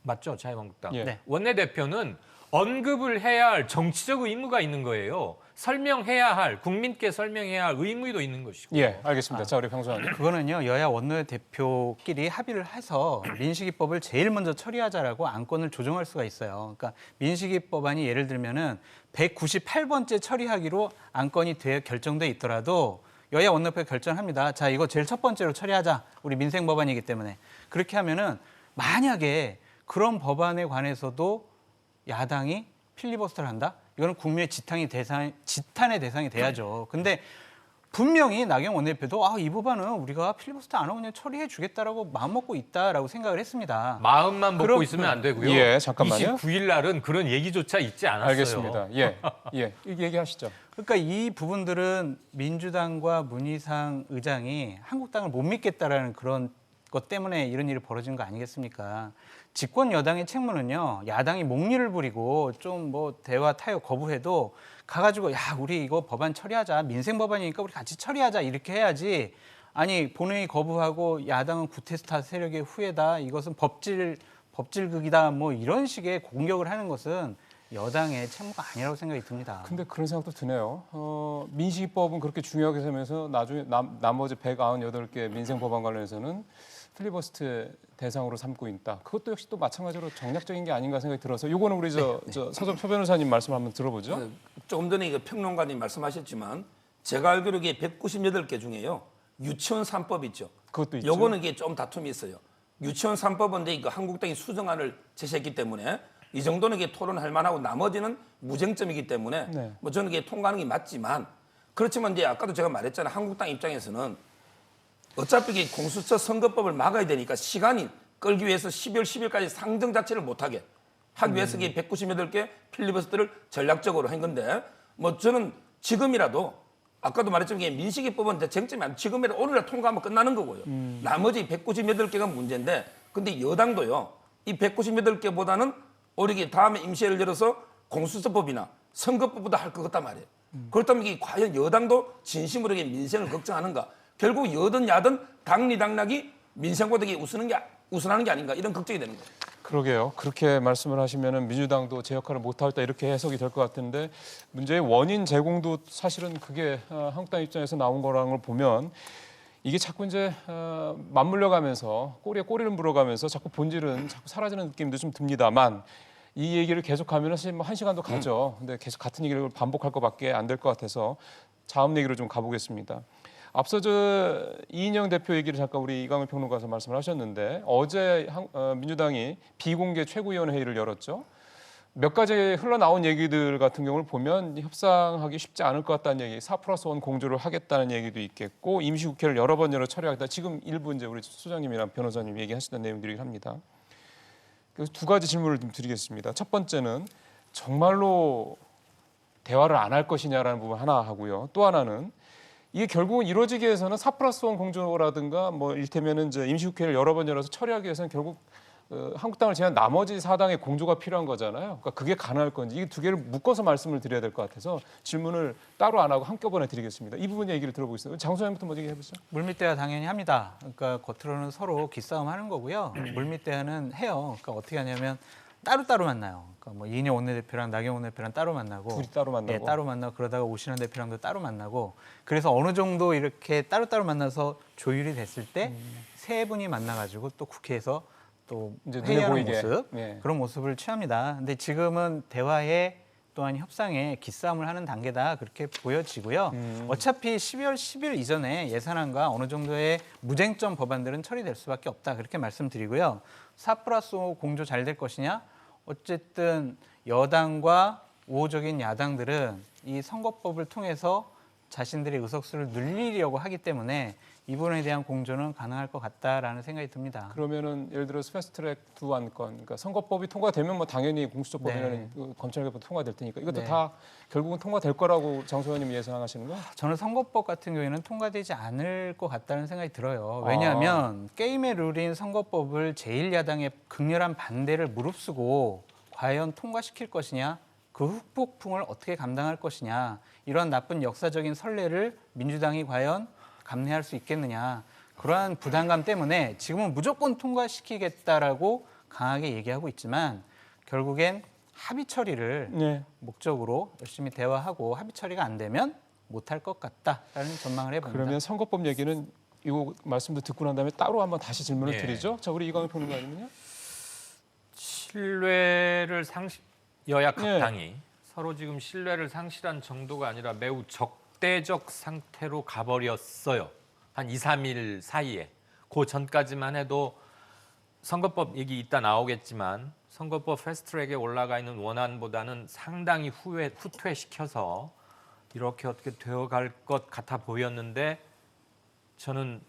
B: 맞죠? 자유한국당.
A: 예.
G: 네.
B: 원내대표는 언급을 해야 할 정치적 의무가 있는 거예요. 설명해야 할, 국민께 설명해야 할 의무도 있는 것이고.
A: 예, 알겠습니다. 자, 우리 평소장님.
G: 그거는요, 여야 원내대표끼리 합의를 해서 민식이법을 제일 먼저 처리하자라고 안건을 조정할 수가 있어요. 그러니까 민식이법안이 예를 들면은 198번째 처리하기로 안건이 결정돼 있더라도 여야 원내대표가 결정합니다. 자, 이거 제일 첫 번째로 처리하자. 우리 민생법안이기 때문에. 그렇게 하면은 만약에 그런 법안에 관해서도 야당이 필리버스터를 한다? 이거는 국민의 지탄의 대상이 돼야죠. 근데 분명히 나경원 원내대표도 이 법안은 우리가 필리버스터 안 하고 그냥 처리해 주겠다라고 마음먹고 있다라고 생각을 했습니다.
B: 마음만 먹고 있으면 안 되고요.
A: 예, 잠깐만요.
B: 29일 날은 그런 얘기조차 있지 않았어요.
A: 알겠습니다. 예, 예, 얘기하시죠.
G: 그러니까 이 부분들은 민주당과 문희상 의장이 한국당을 못 믿겠다라는 그런 것 때문에 이런 일이 벌어진 거 아니겠습니까? 집권 여당의 책무는요, 야당이 목리를 부리고 좀 뭐 대화 타협 거부해도 가가지고 우리 이거 법안 처리하자, 민생 법안이니까 우리 같이 처리하자 이렇게 해야지. 아니 본회의 거부하고 야당은 구테스타 세력의 후예다, 이것은 법질극이다, 뭐 이런 식의 공격을 하는 것은 여당의 책무가 아니라고 생각이 듭니다.
A: 근데 그런 생각도 드네요. 민식이법은 그렇게 중요하게 생각해서 나중에 나머지 198개 민생법안 관련해서는 필리버스터 대상으로 삼고 있다. 그것도 역시 또 마찬가지로 정략적인 게 아닌가 생각이 들어서 이거는 우리 저 서정 변호사님 말씀 한번 들어보죠.
F: 조금 전에 이거 평론가님 말씀하셨지만 제가 알기로 이게 198개 중에요. 유치원 3법 있죠.
A: 그것도 있죠.
F: 요거는 이게 좀 다툼이 있어요. 유치원 3법은 이거 한국당이 수정안을 제시했기 때문에 이 정도는 이게 토론할 만하고 나머지는 무쟁점이기 때문에
A: 네.
F: 뭐 저는 이게 통과하는 게 맞지만 그렇지만 이제 아까도 제가 말했잖아요. 한국당 입장에서는 어차피 이게 공수처 선거법을 막아야 되니까 시간이 끌기 위해서 12월 10일까지 상정 자체를 못하게 하기 위해서 이게 198개 필리버스터를 전략적으로 한 건데 뭐 저는 지금이라도 아까도 말했지만 이게 민식이법은 쟁점이 아니고 지금이라도 오늘날 통과하면 끝나는 거고요. 나머지 198개가 문제인데 근데 여당도요. 이 198개보다는 오히려 다음에 임시회를 열어서 공수처법이나 선거법보다 할 것 같단 말이에요. 그렇다면 이게 과연 여당도 진심으로 이게 민생을 걱정하는가? 결국 여든 야든 당리당락이 민생보다 이게 우선하는 게 아닌가 이런 걱정이 되는 거예요.
A: 그러게요. 그렇게 말씀을 하시면은 민주당도 제 역할을 못하겠다 이렇게 해석이 될 것 같은데 문제의 원인 제공도 사실은 그게 한국당 입장에서 나온 거라는 걸 보면 이게 자꾸 이제 맞물려가면서 꼬리에 꼬리를 물어가면서 자꾸 본질은 자꾸 사라지는 느낌도 좀 듭니다만 이 얘기를 계속하면 사실 뭐 1시간도 가죠. 근데 계속 같은 얘기를 반복할 것밖에 안 될 것 같아서 다음 얘기로 좀 가보겠습니다. 앞서 이인영 대표 얘기를 잠깐 우리 이강훈 평론가께서 말씀을 하셨는데 어제 민주당이 비공개 최고위원회 회의를 열었죠. 몇 가지 흘러나온 얘기들 같은 경우를 보면 협상하기 쉽지 않을 것 같다는 얘기, 4+1 공조를 하겠다는 얘기도 있겠고 임시국회를 여러 번 처리하겠다. 지금 일부 이제 우리 소장님이랑 변호사님 얘기하시던 내용들이긴 합니다. 그래서 두 가지 질문을 좀 드리겠습니다. 첫 번째는 정말로 대화를 안 할 것이냐라는 부분 하나 하고요. 또 하나는 이게 결국은 이루어지기 위해서는 4+1 공조라든가 뭐 이를테면은 이제 임시국회를 여러 번 열어서 처리하기 위해서는 결국 한국당을 제외한 나머지 4당의 공조가 필요한 거잖아요. 그러니까 그게 가능할 건지 이 두 개를 묶어서 말씀을 드려야 될 것 같아서 질문을 따로 안 하고 한꺼번에 드리겠습니다. 이 부분 얘기를 들어보겠습니다. 장 소장님부터 먼저 얘기해 보시죠.
G: 물밑대화 당연히 합니다. 그러니까 겉으로는 서로 기싸움 하는 거고요. 물밑대화는 해요. 그러니까 어떻게 하냐면 따로따로 만나요. 그러니까 뭐 이인영 원내대표랑 나경원 원내대표랑 따로 만나고
A: 둘이 따로 만나고.
G: 네, 따로 만나고 그러다가 오신환 대표랑도 따로 만나고 그래서 어느 정도 이렇게 따로따로 만나서 조율이 됐을 때 세 분이 만나가지고 또 국회에서 또
A: 이제 눈에
G: 회의하는
A: 보이게.
G: 모습
A: 네.
G: 그런 모습을 취합니다. 근데 지금은 대화에 또한 협상에 기싸움을 하는 단계다 그렇게 보여지고요. 어차피 12월 10일 이전에 예산안과 어느 정도의 무쟁점 법안들은 처리될 수밖에 없다 그렇게 말씀드리고요. 4+5 공조 잘 될 것이냐? 어쨌든 여당과 우호적인 야당들은 이 선거법을 통해서 자신들의 의석수를 늘리려고 하기 때문에 이 부분에 대한 공조는 가능할 것 같다라는 생각이 듭니다.
A: 그러면은 예를 들어서 패스트트랙 두 안건, 그러니까 선거법이 통과되면 뭐 당연히 공수처법이라는
G: 네.
A: 그 검찰개혁도 통과될 테니까 이것도
G: 네.
A: 다 결국은 통과될 거라고 장 소장님 예상하시는 거예요?
G: 저는 선거법 같은 경우에는 통과되지 않을 것 같다는 생각이 들어요. 왜냐하면 게임의 룰인 선거법을 제1야당의 극렬한 반대를 무릅쓰고 과연 통과시킬 것이냐, 그 후폭풍을 어떻게 감당할 것이냐, 이런 나쁜 역사적인 선례를 민주당이 과연 감내할 수 있겠느냐, 그러한 부담감 때문에 지금은 무조건 통과시키겠다라고 강하게 얘기하고 있지만 결국엔 합의 처리를
A: 네.
G: 목적으로 열심히 대화하고 합의 처리가 안 되면 못할 것 같다라는 전망을 해봅니다.
A: 그러면 선거법 얘기는 이거 말씀도 듣고 난 다음에 따로 한번 다시 질문을
B: 예.
A: 드리죠. 자, 우리 이광희 평론가님은요?
B: 신뢰를 여야 각
A: 네.
B: 당이 서로 지금 신뢰를 상실한 정도가 아니라 매우 적대적 상태로 가버렸어요. 한 2, 3일 사이에. 그 전까지만 해도 선거법 얘기 이따 나오겠지만 선거법 패스트트랙에 올라가 있는 원안보다는 상당히 후퇴시켜서 이렇게 어떻게 되어갈 것 같아 보였는데 저는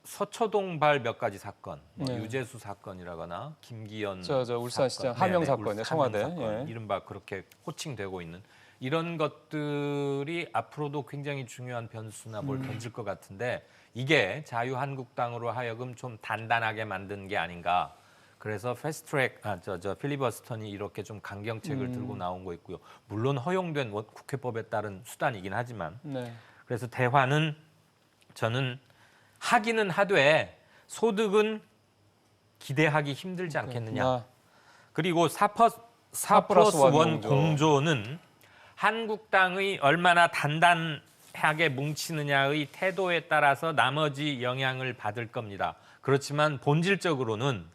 B: 서초동발 몇 가지 사건, 뭐
A: 네.
B: 유재수 사건이라거나 김기현
A: 저 울산시장
B: 사건,
A: 하명
B: 네네,
A: 사건이요, 청와대.
B: 하명 사건,
A: 예.
B: 이른바 그렇게 호칭되고 있는 이런 것들이 앞으로도 굉장히 중요한 변수나 뭘 던질 것 같은데 이게 자유한국당으로 하여금 좀 단단하게 만든 게 아닌가. 그래서 패스트트랙, 필리버스턴이 이렇게 좀 강경책을 들고 나온 거 있고요. 물론 허용된 국회법에 따른 수단이긴 하지만
A: 네.
B: 그래서 대화는 저는 하기는 하되 소득은 기대하기 힘들지 않겠느냐.
A: 아,
B: 그리고 4
A: 플러스
B: 플러스
A: 원
B: 1 공조는 한국당의 얼마나 단단하게 뭉치느냐의 태도에 따라서 나머지 영향을 받을 겁니다. 그렇지만 본질적으로는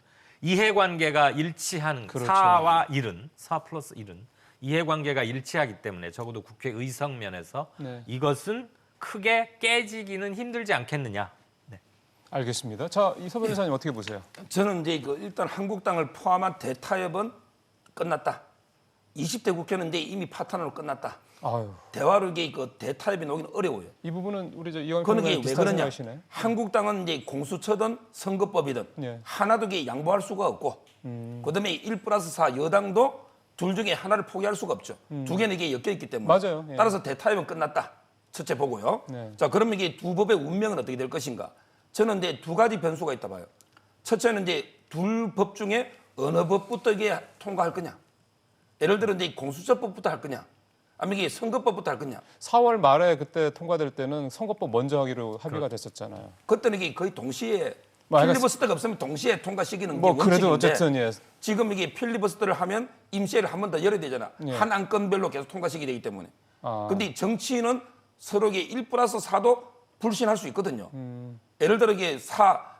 B: 이해관계가 일치하는
A: 그렇죠.
B: 4와 1은 4 플러스 1은 이해관계가 일치하기 때문에 적어도 국회 의석 면에서
A: 네.
B: 이것은 크게 깨지기는 힘들지 않겠느냐.
A: 알겠습니다. 자, 이서 변호사님 어떻게 보세요?
F: 저는 이제 일단 한국당을 포함한 대타협은 끝났다. 20대 국회는 이제 이미 파탄으로 끝났다.
A: 아유,
F: 대화로 이게 대타협이 나오기는 어려워요.
A: 이 부분은 우리 저 이광희
F: 그런 게
A: 평론가님
F: 왜
A: 비슷한
F: 그러냐?
A: 생각이시네.
F: 한국당은 이제 공수처든 선거법이든
A: 예.
F: 하나도 이게 양보할 수가 없고, 그다음에 1+4 여당도 둘 중에 하나를 포기할 수가 없죠. 두 개는 이게 엮여 있기 때문에.
A: 맞아요. 예.
F: 따라서 대타협은 끝났다. 첫째 보고요.
A: 네.
F: 자, 그러면 이게 두 법의 운명은 어떻게 될 것인가? 저는 이제 두 가지 변수가 있다 봐요. 첫째는 이제 둘 법 중에 어느 법부터 이게 통과할 거냐? 예를 들어 이제 공수처법부터 할 거냐? 아니면 이게 선거법부터 할 거냐?
A: 4월 말에 그때 통과될 때는 선거법 먼저 하기로 합의가 됐었잖아요.
F: 그때는 이게 거의 동시에
A: 뭐 알겠-
F: 필리버스터가 없으면 동시에 통과시키는
A: 뭐
F: 게
A: 그래도
F: 원칙인데
A: 어쨌든 예.
F: 지금 이게 필리버스터를 하면 임시회를 한 번 더 열어야 되잖아.
A: 예.
F: 한 안건별로 계속 통과시키게 되기 때문에.
A: 아.
F: 근데 정치인은 서로 이게 1+4도 불신할 수 있거든요. 예를 들어 이게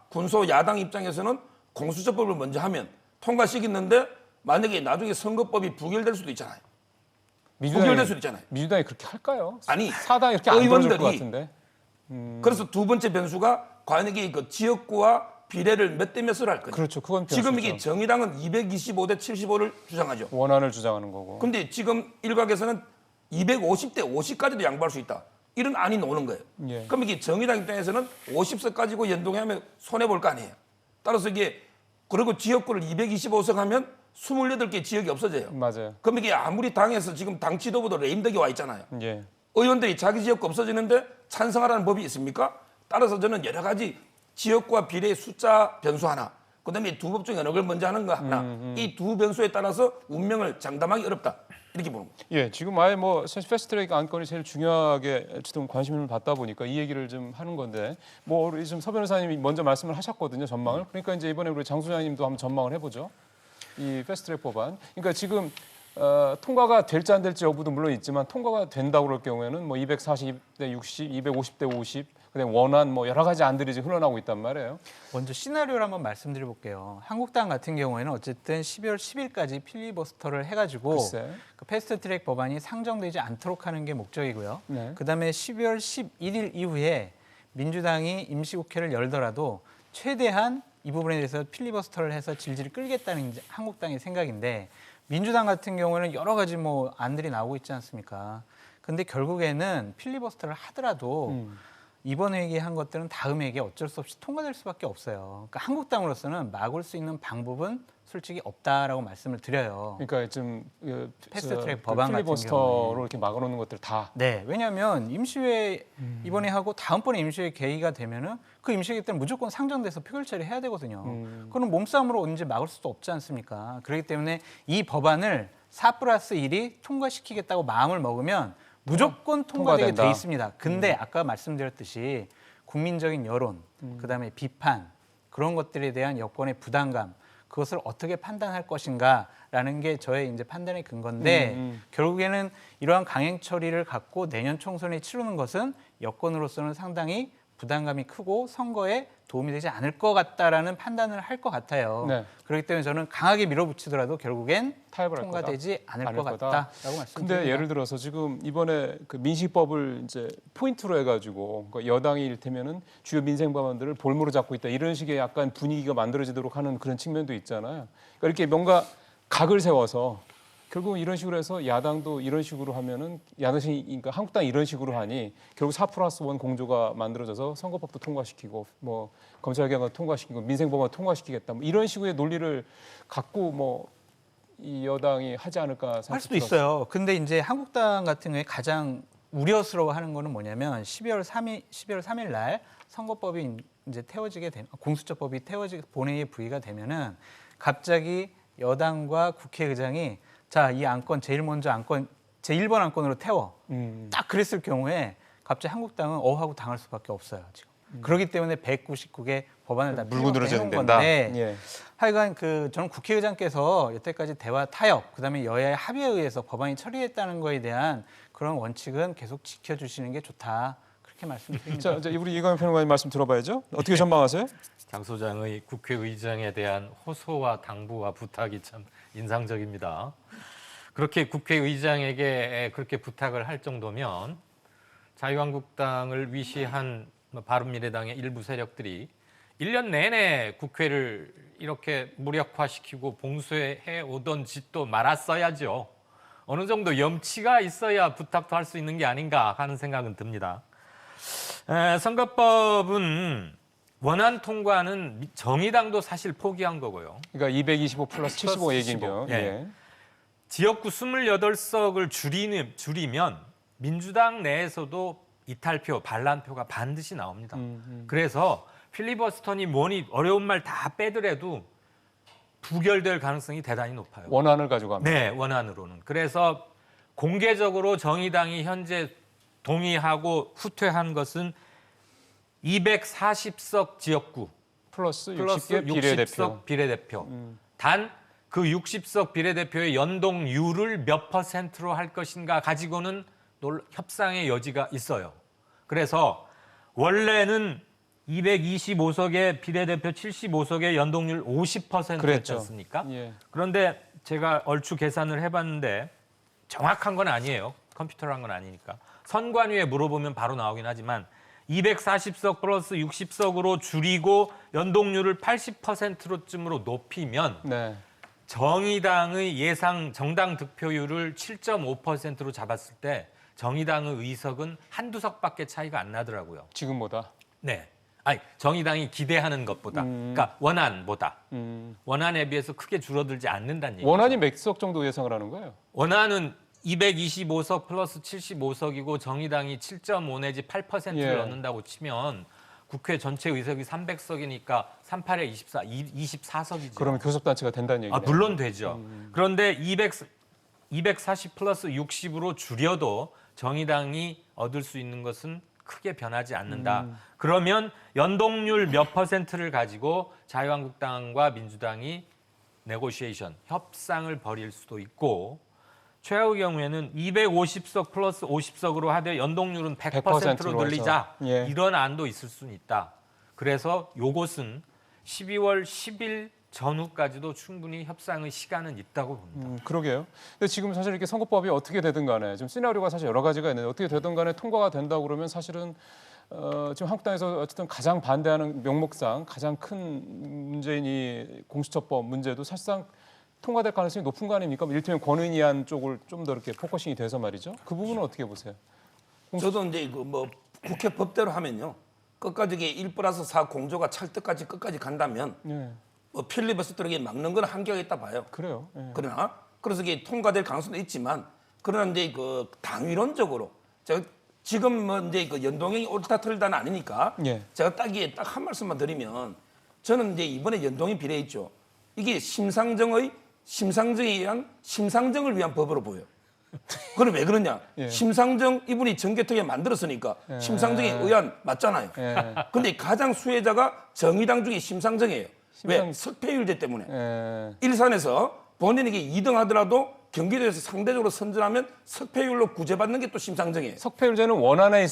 F: 군소 야당 입장에서는 공수처법을 먼저 하면 통과시켰는데 만약에 나중에 선거법이 부결될 수도 있잖아요. 부결될 수도 있잖아요.
A: 민주당이 그렇게 할까요?
F: 아니,
A: 사당 이렇게 안 들어줄 것
F: 의원들이
A: 같은데.
F: 그래서 두 번째 변수가 과연 이게 그 지역구와 비례를 몇 대 몇으로 할 거냐.
A: 그렇죠. 그건
F: 지금
A: 변수죠.
F: 이게 정의당은 225대 75를 주장하죠.
A: 원안을 주장하는 거고.
F: 근데 지금 일각에서는 250대 50까지도 양보할 수 있다. 이런 안이 나오는 거예요.
A: 예.
F: 그럼 이게 정의당 입장에서는 50석 가지고 연동하면 손해볼 거 아니에요. 따라서 이게 그리고 지역구를 225석 하면 28개 지역이 없어져요.
A: 맞아요.
F: 그럼 이게 아무리 당에서 지금 당 지도부도 레임덕이 와 있잖아요.
A: 예.
F: 의원들이 자기 지역구 없어지는데 찬성하라는 법이 있습니까? 따라서 저는 여러 가지 지역구와 비례의 숫자 변수 하나, 그다음에 두 법 중에 어느 걸 먼저 하는 거 하나, 이 두 변수에 따라서 운명을 장담하기 어렵다. 이렇게 보는 거죠.
A: 예, 지금 아예 뭐 패스트트랙 안건이 제일 중요하게 어쨌든 관심을 받다 보니까 이 얘기를 좀 하는 건데 뭐 우리 지금 서 변호사님이 먼저 말씀을 하셨거든요, 전망을. 그러니까 이제 이번에 우리 장 소장님도 한번 전망을 해보죠. 이 패스트트랙 법안. 그러니까 지금 통과가 될지 안 될지 여부도 물론 있지만 통과가 된다고 그럴 경우에는 뭐 240대 60, 250대 50, 그다음 원안 뭐 여러 가지 안들이 지금 흘러나오고 있단 말이에요.
G: 먼저 시나리오를 한번 말씀드려 볼게요. 한국당 같은 경우에는 어쨌든 12월 10일까지 필리버스터를 해가지고
A: 글쎄.
G: 그 패스트트랙 법안이 상정되지 않도록 하는 게 목적이고요.
A: 네.
G: 그다음에 12월 11일 이후에 민주당이 임시국회를 열더라도 최대한 이 부분에 대해서 필리버스터를 해서 질질 끌겠다는 이제 한국당의 생각인데 민주당 같은 경우에는 여러 가지 뭐 안들이 나오고 있지 않습니까? 근데 결국에는 필리버스터를 하더라도 이번 회기에 한 것들은 다음 회기에 어쩔 수 없이 통과될 수밖에 없어요. 그러니까 한국당으로서는 막을 수 있는 방법은 솔직히 없다라고 말씀을 드려요.
A: 그러니까 좀
G: 패스트트랙 법안 같은
A: 필리버스터로
G: 경우에.
A: 이렇게 막아놓는 것들 다.
G: 네, 왜냐하면 임시회 이번에 하고 다음번에 임시회 계기가 되면은 그 임시회 때는 무조건 상정돼서 표결 처리해야 되거든요. 그럼 몸싸움으로 언제 막을 수도 없지 않습니까? 그렇기 때문에 이 법안을 4+1이 통과시키겠다고 마음을 먹으면 무조건 통과되게
A: 통과된다.
G: 돼 있습니다. 근데 아까 말씀드렸듯이 국민적인 여론, 그다음에 비판 그런 것들에 대한 여권의 부담감 그것을 어떻게 판단할 것인가라는 게 저의 이제 판단의 근거인데 결국에는 이러한 강행 처리를 갖고 내년 총선에 치르는 것은 여권으로서는 상당히 부담감이 크고 선거에 도움이 되지 않을 것 같다라는 판단을 할 것 같아요.
A: 네.
G: 그렇기 때문에 저는 강하게 밀어붙이더라도 결국엔
A: 타협을 할
G: 통과되지 않을 것
A: 거다.
G: 같다라고 말씀드립니다.
A: 근데 예를 들어서 지금 이번에 그 민식법을 이제 포인트로 해가지고 그러니까 여당이 이를테면은 주요 민생 법안들을 볼모로 잡고 있다 이런 식의 약간 분위기가 만들어지도록 하는 그런 측면도 있잖아요. 그러니까 이렇게 뭔가 각을 세워서 결국 이런 식으로 해서 야당도 이런 식으로 하면은 야당이 그러니까 한국당 이런 식으로 하니 결국 4+1 공조가 만들어져서 선거법도 통과시키고 뭐 검찰개혁을 통과시키고 민생법안 통과시키겠다 뭐 이런 식의 논리를 갖고 뭐 이 여당이 하지 않을까
G: 할 수도 있어요. 근데 이제 한국당 같은 경우에 가장 우려스러워하는 거는 뭐냐면 12월 3일 날 선거법이 이제 태워지게 되면 공수처법이 태워지게 본회의에 부의가 되면은 갑자기 여당과 국회의장이 자, 이 안건 제일 먼저 안건 제1번 안건으로 태워. 딱 그랬을 경우에 갑자기 한국당은 하고 당할 수밖에 없어요, 지금. 그렇기 때문에 199개 법안을 다
A: 물고 늘어져야
G: 해놓은
A: 된다.
G: 건데
A: 예.
G: 하여간 저는 국회의장께서 여태까지 대화 타협, 그다음에 여야의 합의에 의해서 법안이 처리했다는 거에 대한 그런 원칙은 계속 지켜주시는 게 좋다. 그렇게 말씀드립니다.
A: 자, 이제 우리 이광현 평론가님 말씀 들어봐야죠. 어떻게 전망하세요?
B: 장 소장의 국회의장에 대한 호소와 당부와 부탁이 참 인상적입니다. 그렇게 국회의장에게 그렇게 부탁을 할 정도면 자유한국당을 위시한 바른미래당의 일부 세력들이 1년 내내 국회를 이렇게 무력화시키고 봉쇄해 오던 짓도 말았어야죠. 어느 정도 염치가 있어야 부탁도 할 수 있는 게 아닌가 하는 생각은 듭니다. 선거법은 원안 통과는 정의당도 사실 포기한 거고요.
A: 그러니까 225 플러스 75 얘기인데요.
B: 예.
A: 예.
B: 지역구 28석을 줄이면 민주당 내에서도 이탈표, 반란표가 반드시 나옵니다. 그래서 필리버스터니 뭐니 어려운 말 다 빼더라도 부결될 가능성이 대단히 높아요.
A: 원안을 가지고 합니다.
B: 네, 원안으로는. 그래서 공개적으로 정의당이 현재 동의하고 후퇴한 것은 240석 지역구
A: 플러스
B: 플러스
A: 60개 비례대표.
B: 60석 비례대표. 단 그 60석 비례대표의 연동률을 몇 %로 할 것인가 가지고는 협상의 여지가 있어요. 그래서 원래는 225석의 비례대표 75석의 연동률 50%였지
A: 그랬죠.
B: 않습니까?
A: 예.
B: 그런데 제가 얼추 계산을 해봤는데 정확한 건 아니에요. 컴퓨터로 한 건 아니니까. 선관위에 물어보면 바로 나오긴 하지만 240석 플러스 60석으로 줄이고 연동률을 80%쯤으로 높이면
A: 네.
B: 정의당의 예상 정당 득표율을 7.5%로 잡았을 때 정의당의 의석은 한두 석밖에 차이가 안 나더라고요.
A: 지금보다.
B: 네. 아니, 정의당이 기대하는 것보다. 그러니까 원안보다. 원안에 비해서 크게 줄어들지 않는다는 얘기죠.
A: 원안이 몇 석 정도 예상을 하는 거예요?
B: 원안은 225석 플러스 75석이고 정의당이 7.5 내지 8%를
A: 예.
B: 얻는다고 치면 국회 전체 의석이 300석이니까 38에 24, 24석이죠.
A: 그러면 교섭단체가 된다는 얘기네요.
B: 물론 되죠. 그런데 240 플러스 60으로 줄여도 정의당이 얻을 수 있는 것은 크게 변하지 않는다. 그러면 연동률 몇 %를 가지고 자유한국당과 민주당이 네고시에이션, 협상을 벌일 수도 있고 최악의 경우에는 250석 플러스 50석으로 하되 연동률은 100%로 늘리자.
A: 예.
B: 이런 안도 있을 수는 있다. 그래서 요것은 12월 10일 전후까지도 충분히 협상의 시간은 있다고 봅니다.
A: 그러게요. 근데 지금 사실 이렇게 선거법이 어떻게 되든 간에 지금 시나리오가 사실 여러 가지가 있는데 어떻게 되든 간에 통과가 된다고 그러면 사실은 지금 한국당에서 어쨌든 가장 반대하는 명목상 가장 큰 문제인 이 공수처법 문제도 사실상 통과될 가능성이 높은 거 아닙니까? 이를테면 권은희안 쪽을 좀 더 이렇게 포커싱이 돼서 말이죠. 그 부분은 어떻게 보세요?
F: 저도 이제 그 뭐 국회 법대로 하면요. 끝까지 1+4 공조가 찰떡까지 끝까지 간다면
A: 예,
F: 뭐 필리버스터에게 막는 건 한계가 있다 봐요.
A: 그래요. 예.
F: 그러나 그래서 이게 통과될 가능성도 있지만 그러나 이제 그 당위론적으로 제가 지금 뭐 이제 그 연동형이 옳다 틀리다는 아니니까
A: 예.
F: 제가 딱 한 말씀만 드리면 저는 이제 이번에 연동형 비례 있죠. 이게 심상정을 위한 법으로 보여요. 그럼 왜 그러냐?
A: 예.
F: 심상정 이분이 정개특위 만들었으니까 심상정에 의한 맞잖아요.
A: 예.
F: 근데 가장 수혜자가 정의당 중에 심상정이에요. 왜?
A: 심상-
F: 석패율제 때문에.
A: 예.
F: 일산에서 본인에게 2등 하더라도 경기도에서 상대적으로 선전하면 석패율로 구제받는 게 또 심상정이에요.
A: 석패율제는 원안에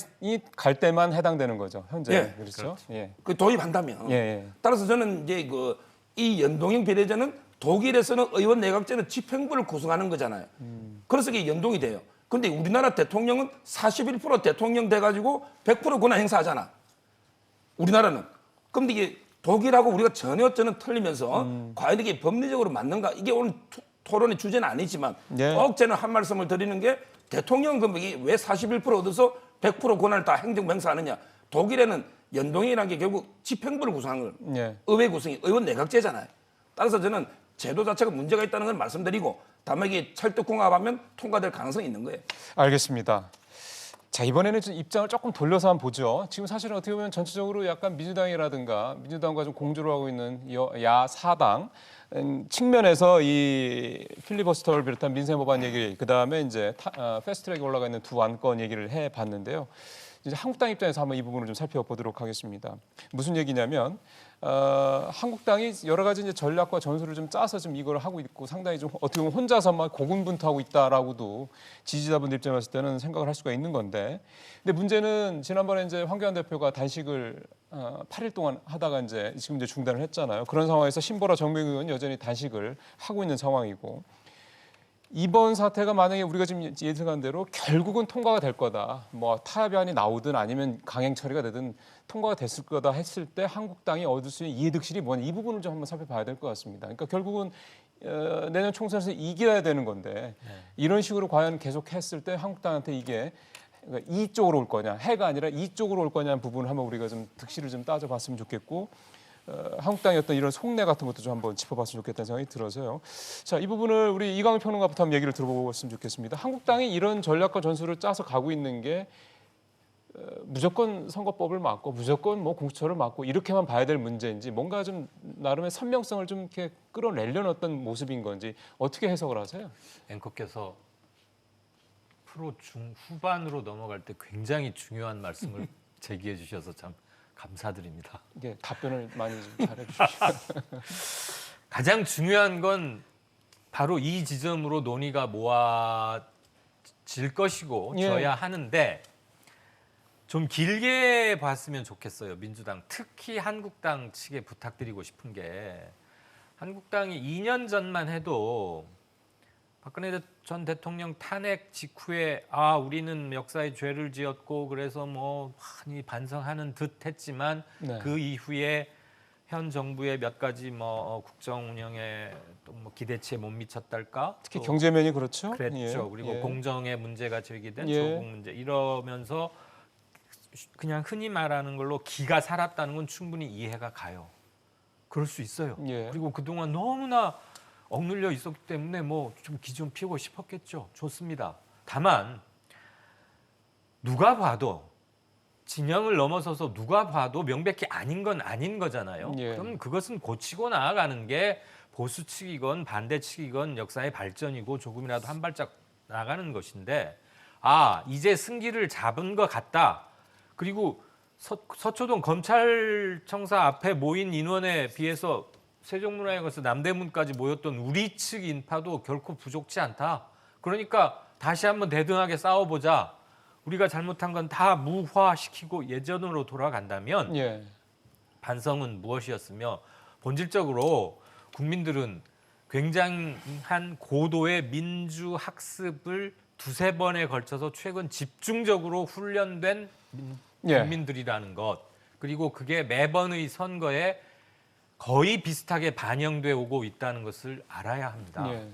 A: 갈 때만 해당되는 거죠. 현재.
F: 예.
A: 그렇죠. 예.
F: 그 도입한다면.
A: 예, 예.
F: 따라서 저는 이제 이 연동형 비례제는 독일에서는 의원 내각제는 집행부를 구성하는 거잖아요. 그래서 이게 연동이 돼요. 근데 우리나라 대통령은 41% 대통령 돼가지고 100% 권한 행사하잖아. 우리나라는. 그런데 이게 독일하고 우리가 전혀 틀리면서 과연 이게 법리적으로 맞는가? 이게 오늘 토론의 주제는 아니지만
A: 예.
F: 꼭 저는 한 말씀을 드리는 게 대통령은 그럼 이게 왜 41% 얻어서 100% 권한을 다 행정부 행사하느냐? 독일에는 연동형이라는 게 결국 집행부를 구성한 거예요.
A: 예.
F: 의회 구성이 의원 내각제잖아요. 따라서 저는 제도 자체가 문제가 있다는 걸 말씀드리고 다만 이게 찰떡궁합하면 통과될 가능성이 있는 거예요.
A: 알겠습니다. 자, 이번에는 좀 입장을 조금 돌려서 한번 보죠. 지금 사실은 어떻게 보면 전체적으로 약간 민주당이라든가 민주당과 좀 공조를 하고 있는 야사당 측면에서 이 필리버스터를 비롯한 민생 법안 얘기, 그다음에 이제 패스트트랙에 올라가 있는 두 안건 얘기를 해 봤는데요. 이제 한국당 입장에서 한번 이 부분을 좀 살펴보도록 하겠습니다. 무슨 얘기냐면 한국당이 여러 가지 이제 전략과 전술을 좀 짜서 좀 이걸 하고 있고 상당히 좀 어떻게 보면 혼자서만 고군분투하고 있다라고도 지지자분들 입장에 봤을 때는 생각을 할 수가 있는 건데, 근데 문제는 지난번에 이제 황교안 대표가 단식을 8일 동안 하다가 지금 이제 중단을 했잖아요. 그런 상황에서 신보라 정명희 의원 여전히 단식을 하고 있는 상황이고. 이번 사태가 만약에 우리가 지금 예상한 대로 결국은 통과가 될 거다. 뭐 타협안이 나오든 아니면 강행 처리가 되든 통과가 됐을 거다 했을 때 한국당이 얻을 수 있는 이해득실이 뭐냐, 이 부분을 좀 한번 살펴봐야 될 것 같습니다. 그러니까 결국은 내년 총선에서 이겨야 되는 건데 이런 식으로 과연 계속했을 때 한국당한테 이게 이쪽으로 올 거냐, 해가 아니라 이쪽으로 올 거냐는 부분을 한번 우리가 좀 득실을 좀 따져봤으면 좋겠고. 한국당의 어떤 이런 속내 같은 것도 좀 한번 짚어봤으면 좋겠다는 생각이 들어서요. 자, 이 부분을 우리 이광일 평론가부터 한번 얘기를 들어보았으면 좋겠습니다. 한국당이 이런 전략과 전술을 짜서 가고 있는 게 무조건 선거법을 막고 무조건 뭐 공수처를 막고 이렇게만 봐야 될 문제인지, 뭔가 좀 나름의 선명성을 좀 이렇게 끌어내려는 어떤 모습인 건지 어떻게 해석을 하세요?
B: 앵커께서 프로 중후반으로 넘어갈 때 굉장히 중요한 말씀을 제기해 주셔서 참 감사드립니다.
A: 이게 답변을 많이 좀 잘해 주시죠.
B: 가장 중요한 건 바로 이 지점으로 논의가 모아질 것이고
A: 예.
B: 져야 하는데 좀 길게 봤으면 좋겠어요. 민주당, 특히 한국당 측에 부탁드리고 싶은 게, 한국당이 2년 전만 해도 박근혜 전 대통령 탄핵 직후에 우리는 역사의 죄를 지었고 그래서 뭐 많이 반성하는 듯 했지만
A: 네.
B: 그 이후에 현 정부의 몇 가지 뭐 국정 운영에 또 뭐 기대치에 못 미쳤달까?
A: 특히
B: 또
A: 경제면이 그렇죠.
B: 그랬죠.
A: 예.
B: 그리고
A: 예.
B: 공정의 문제가 제기된
A: 예.
B: 조국 문제, 이러면서 그냥 흔히 말하는 걸로 기가 살았다는 건 충분히 이해가 가요. 그럴 수 있어요.
A: 예.
B: 그리고 그동안 너무나 억눌려 있었기 때문에 뭐 좀 기 좀 피우고 싶었겠죠. 좋습니다. 다만 누가 봐도, 진영을 넘어서서 누가 봐도 명백히 아닌 건 아닌 거잖아요.
A: 예.
B: 그럼 그것은 고치고 나아가는 게 보수 측이건 반대 측이건 역사의 발전이고 조금이라도 한 발짝 나가는 것인데, 이제 승기를 잡은 것 같다. 그리고 서초동 검찰청사 앞에 모인 인원에 비해서 세종문화회관에서 남대문까지 모였던 우리 측 인파도 결코 부족치 않다. 그러니까 다시 한번 대등하게 싸워보자. 우리가 잘못한 건 다 무화시키고 예전으로 돌아간다면
A: 예.
B: 반성은 무엇이었으며, 본질적으로 국민들은 굉장한 고도의 민주학습을 두세 번에 걸쳐서 최근 집중적으로 훈련된
A: 예.
B: 국민들이라는 것, 그리고 그게 매번의 선거에 거의 비슷하게 반영돼 오고 있다는 것을 알아야 합니다.
A: 예.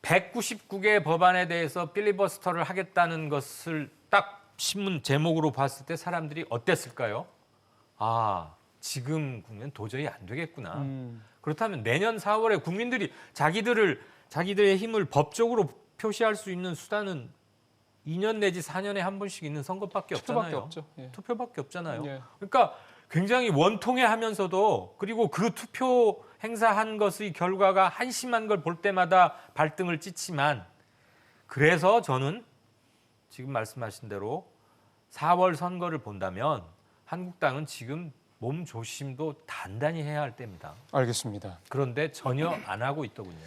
B: 199개 법안에 대해서 필리버스터를 하겠다는 것을 딱 신문 제목으로 봤을 때 사람들이 어땠을까요? 아, 지금 국면 도저히 안 되겠구나. 그렇다면 내년 4월에 국민들이 자기들의 힘을 법적으로 표시할 수 있는 수단은 2년 내지 4년에 한 번씩 있는 선거밖에
A: 투표밖에
B: 없잖아요.
A: 없죠. 예.
B: 투표밖에 없잖아요.
A: 예.
B: 그러니까 굉장히 원통해하면서도 그리고 그 투표 행사한 것의 결과가 한심한 걸 볼 때마다 발등을 찢지만 그래서 저는 지금 말씀하신 대로 4월 선거를 본다면 한국당은 지금 몸 조심도 단단히 해야 할 때입니다.
A: 알겠습니다.
B: 그런데 전혀 안 하고 있더군요.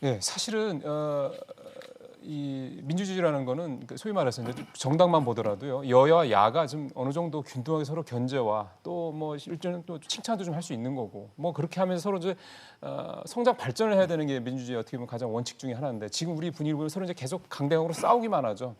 A: 예, 사실은 이 민주주의라는 거는 소위 말해서 이제 정당만 보더라도요 여야 야가 좀 어느 정도 균등하게 서로 견제와 또 뭐 일종의 또 칭찬도 좀 할 수 있는 거고 뭐 그렇게 하면서 서로 이제 성장 발전을 해야 되는 게 민주주의 어떻게 보면 가장 원칙 중에 하나인데 지금 우리 분위기 보면 서로 이제 계속 강대강으로 싸우기만 하죠.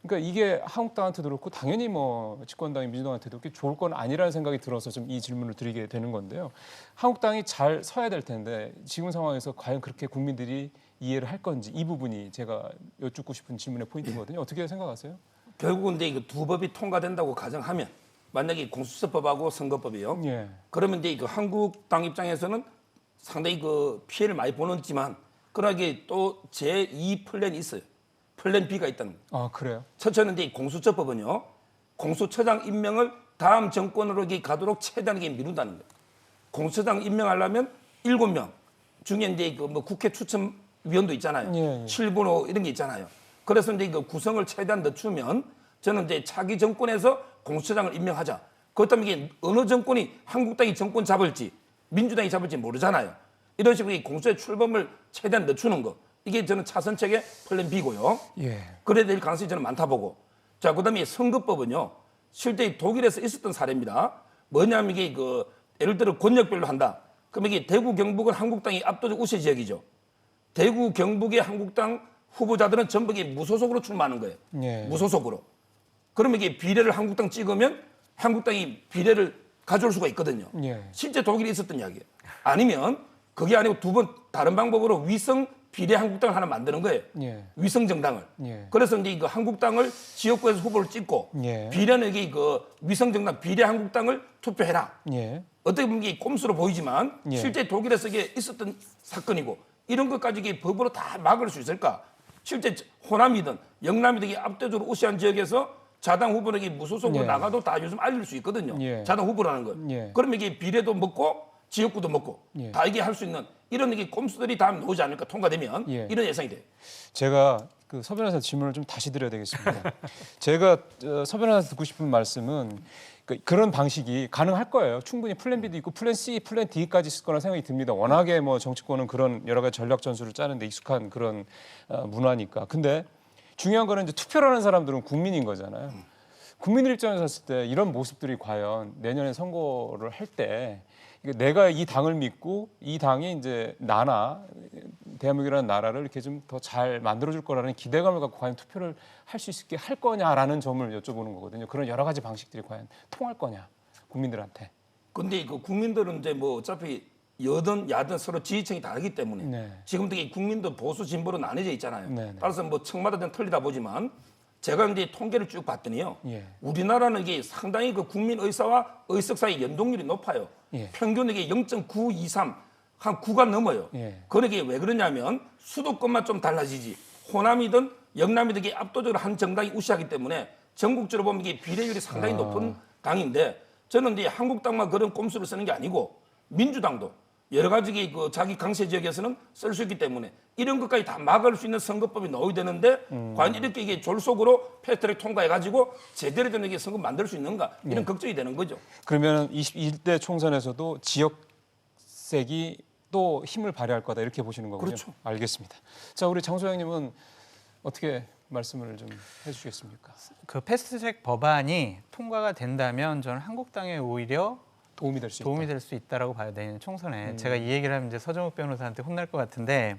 A: 그러니까 이게 한국당한테도 그렇고 당연히 뭐 집권당인 민주당한테도 그렇게 좋을 건 아니라는 생각이 들어서 좀 이 질문을 드리게 되는 건데요. 한국당이 잘 서야 될 텐데 지금 상황에서 과연 그렇게 국민들이 이해를 할 건지 이 부분이 제가 여쭙고 싶은 질문의 포인트거든요. 어떻게 생각하세요?
F: 결국은 이제 이거 두 법이 통과된다고 가정하면 만약에 공수처법하고 선거법이요.
A: 예.
F: 그러면 이제 그 한국당 입장에서는 상당히 그 피해를 많이 보는지만 그러나 이게 또 제2 플랜이 있어요. 플랜 B가 있다는 거예요.
A: 아 그래요?
F: 첫째는 이제 공수처법은요. 공수처장 임명을 다음 정권으로 이게 가도록 최대한 이게 미룬다는 거예요. 공수처장 임명하려면 7명 중에 이제 그 뭐 국회 추천위원도 있잖아요.
A: 예, 예.
F: 7분호 이런 게 있잖아요. 그래서 이제 그 구성을 최대한 늦추면 저는 이제 차기 정권에서 공수처장을 임명하자. 그렇다면 이게 어느 정권이 한국당이 정권 잡을지 민주당이 잡을지 모르잖아요. 이런 식으로 이 공수처의 출범을 최대한 늦추는 거. 이게 저는 차선책의 플랜 B고요.
A: 예.
F: 그래야 될 가능성이 저는 많다 보고. 자, 그다음에 선거법은요. 실제 독일에서 있었던 사례입니다. 뭐냐면 이게 그 예를 들어 권역별로 한다. 그럼 이게 대구 경북은 한국당이 압도적 우세 지역이죠. 대구 경북의 한국당 후보자들은 전부 이게 무소속으로 출마하는 거예요.
A: 예.
F: 무소속으로. 그러면 이게 비례를 한국당 찍으면 한국당이 비례를 가져올 수가 있거든요.
A: 예.
F: 실제 독일에 있었던 이야기예요. 아니면 그게 아니고 두 번 다른 방법으로 위성 비례 한국당을 하나 만드는 거예요.
A: 예.
F: 위성 정당을.
A: 예.
F: 그래서 이제 그 한국당을 지역구에서 후보를 찍고
A: 예.
F: 비례는 이게 그 위성 정당 비례 한국당을 투표해라.
A: 예.
F: 어떻게 보면 이게 꼼수로 보이지만
A: 예.
F: 실제 독일에서 이게 있었던 사건이고 이런 것까지 이게 법으로 다 막을 수 있을까? 실제 호남이든 영남이든 이게 압도적으로 우세한 지역에서 자당 후보는 이게 무소속으로
A: 예.
F: 나가도 다 요즘 알릴 수 있거든요.
A: 예.
F: 자당 후보라는 거.
A: 예.
F: 그러면 이게 비례도 먹고 지역구도 먹고
A: 예.
F: 다 이게 할 수 있는 이런 이게 꼼수들이 다 나오지 않을까 통과되면
A: 예.
F: 이런 예상이 돼요.
A: 제가 그 서 변호사 질문을 좀 다시 드려야 되겠습니다. 제가 서 변호사 듣고 싶은 말씀은 그런 방식이 가능할 거예요. 충분히 플랜 B도 있고 플랜 C, 플랜 D까지 있을 거라는 생각이 듭니다. 워낙에 뭐 정치권은 그런 여러 가지 전략 전술을 짜는데 익숙한 그런 문화니까. 근데 중요한 거는 이제 투표를 하는 사람들은 국민인 거잖아요. 국민들 입장에서 봤을 때 이런 모습들이 과연 내년에 선거를 할 때 내가 이 당을 믿고 이 당이 이제 나나 대한민국이라는 나라를 이렇게 좀 더 잘 만들어줄 거라는 기대감을 갖고 과연 투표를 할 수 있게 할 거냐라는 점을 여쭤보는 거거든요. 그런 여러 가지 방식들이 과연 통할 거냐 국민들한테.
F: 근데 그 국민들은 이제 뭐 어차피 여든 야든 서로 지지층이 다르기 때문에
A: 네.
F: 지금도 이 국민도 보수 진보로 나뉘어져 있잖아요.
A: 네, 네.
F: 따라서 뭐 층마다 좀 틀리다 보지만 제가 이제 통계를 쭉 봤더니요.
A: 예.
F: 우리나라는 이게 상당히 그 국민 의사와 의석 사이 연동률이 높아요.
A: 예.
F: 평균 이게 0.923 한 9가 넘어요.
A: 예.
F: 그러게 왜 그러냐면 수도권만 좀 달라지지. 호남이든 영남이든 이게 압도적으로 한 정당이 우세하기 때문에 전국적으로 보면 이게 비례율이 상당히 높은 당인데 저는 이제 한국당만 그런 꼼수를 쓰는 게 아니고 민주당도 여러 가지 그 자기 강세 지역에서는 쓸 수 있기 때문에 이런 것까지 다 막을 수 있는 선거법이 나와야 되는데 과연 이렇게 이게 졸속으로 패스트트랙 통과해가지고 제대로 된 이게 선거 만들 수 있는가 이런 걱정이 되는 거죠.
A: 그러면 21대 총선에서도 지역색이 또 힘을 발휘할 거다 이렇게 보시는 거군요.
F: 그렇죠.
A: 알겠습니다. 자, 우리 장 소장님은 어떻게 말씀을 좀 해주시겠습니까?
G: 그 패스트트랙 법안이 통과가 된다면 저는 한국당에 오히려
A: 도움이 될 수 있다.
G: 도움이 될 수 있다라고 봐야 되는 총선에 제가 이 얘기를 하면 이제 서정욱 변호사한테 혼날 것 같은데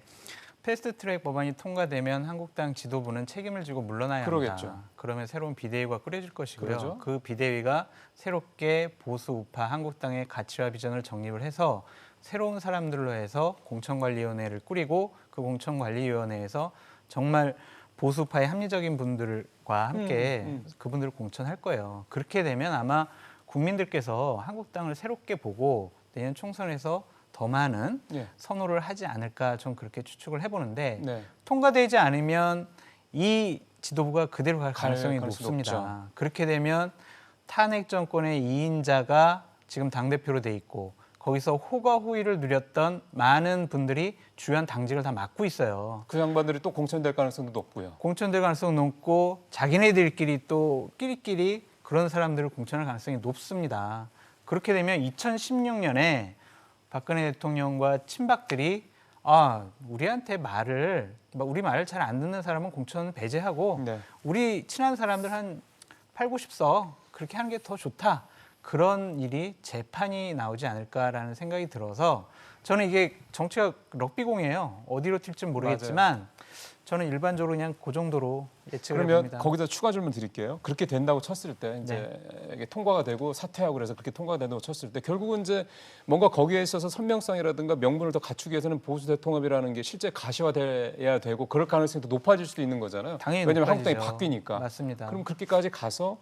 G: 패스트트랙 법안이 통과되면 한국당 지도부는 책임을 지고 물러나야 합니다.
A: 그러겠죠.
G: 그러면 새로운 비대위가 꾸려질 것이고요.
A: 그러죠.
G: 그 비대위가 새롭게 보수 우파 한국당의 가치와 비전을 정립을 해서 새로운 사람들로 해서 공천관리위원회를 꾸리고 그 공천관리위원회에서 정말 보수파의 합리적인 분들과 함께 그분들을 공천할 거예요. 그렇게 되면 아마 국민들께서 한국당을 새롭게 보고 내년 총선에서 더 많은
A: 예.
G: 선호를 하지 않을까 좀 그렇게 추측을 해보는데
A: 네.
G: 통과되지 않으면 이 지도부가 그대로 갈 가능성이
A: 가능성이
G: 높습니다.
A: 높죠.
G: 그렇게 되면 탄핵 정권의 2인자가 지금 당대표로 돼 있고 거기서 호가호위를 누렸던 많은 분들이 주요한 당직을 다 맡고 있어요.
A: 그 양반들이 또 공천될 가능성도 높고요.
G: 공천될 가능성이 높고 자기네들끼리 또 끼리끼리 그런 사람들을 공천할 가능성이 높습니다. 그렇게 되면 2016년에 박근혜 대통령과 친박들이 우리한테 우리 말을 잘 안 듣는 사람은 공천을 배제하고
A: 네.
G: 우리 친한 사람들 한 8, 90석 그렇게 하는 게 더 좋다. 그런 일이 재판이 나오지 않을까라는 생각이 들어서 저는 이게 정치가 럭비공이에요. 어디로 튈지 모르겠지만 저는 일반적으로 그냥 그 정도로 예측을
A: 그러면
G: 해봅니다.
A: 거기서 추가 질문 드릴게요. 그렇게 된다고 쳤을 때 이제 이게 통과가 되고 사퇴하고 그래서 그렇게 통과가 된다고 쳤을 때 결국은 이제 뭔가 거기에 있어서 선명성이라든가 명분을 더 갖추기 위해서는 보수 대통합이라는 게 실제 가시화돼야 되고 그럴 가능성이 더 높아질 수도 있는 거잖아요.
G: 당연히
A: 왜냐하면
G: 높아지죠.
A: 한국당이 바뀌니까.
G: 맞습니다.
A: 그럼 그렇게까지 가서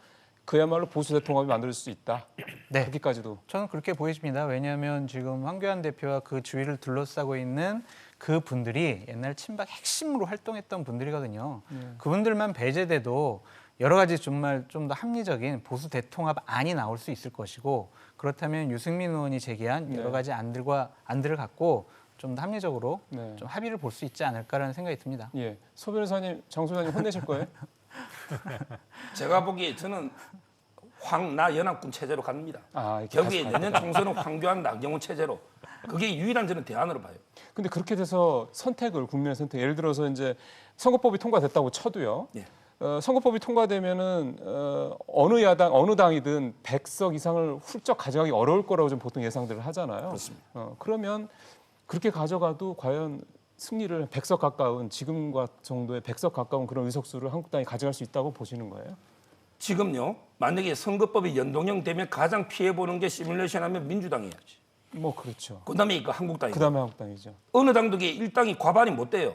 A: 그야말로 보수 대통합이 만들 수 있다.
G: 네.
A: 그렇게까지도.
G: 저는 그렇게 보여집니다. 왜냐하면 지금 황교안 대표와 그 주위를 둘러싸고 있는 그 분들이 옛날 친박 핵심으로 활동했던 분들이거든요. 그분들만 배제돼도 여러 가지 정말 좀 더 합리적인 보수 대통합 안이 나올 수 있을 것이고 그렇다면 유승민 의원이 제기한 여러 가지 안들을 갖고 좀 더 합리적으로
A: 네.
G: 좀 합의를 볼 수 있지 않을까라는 생각이 듭니다.
A: 예. 소 변호사님, 장 소장님 혼내실 거예요?
F: 제가 보기에 저는 황나 연합군 체제로 갑니다.
A: 이렇게
F: 여기에
A: 가서
F: 내년 총선은 황교안 나경원 체제로 그게 유일한 저는 대안으로 봐요.
A: 근데 그렇게 돼서 국민의 선택, 예를 들어서 이제 선거법이 통과됐다고 쳐도요.
F: 예.
A: 선거법이 통과되면은 어느 야당, 어느 당이든 100석 이상을 훌쩍 가져가기 어려울 거라고 좀 보통 예상들을 하잖아요.
F: 그렇습니다.
A: 그러면 그렇게 가져가도 과연 승리를 100석 가까운 지금과 정도의 100석 가까운 그런 의석수를 한국당이 가져갈 수 있다고 보시는 거예요?
F: 지금요. 만약에 선거법이 연동형 되면 가장 피해 보는 게 시뮬레이션 하면 민주당이야지.
A: 뭐 그렇죠.
F: 그다음에 그 한국당이고.
A: 그다음에 한국당이죠.
F: 어느 당도 이게 일당이 과반이 못 돼요.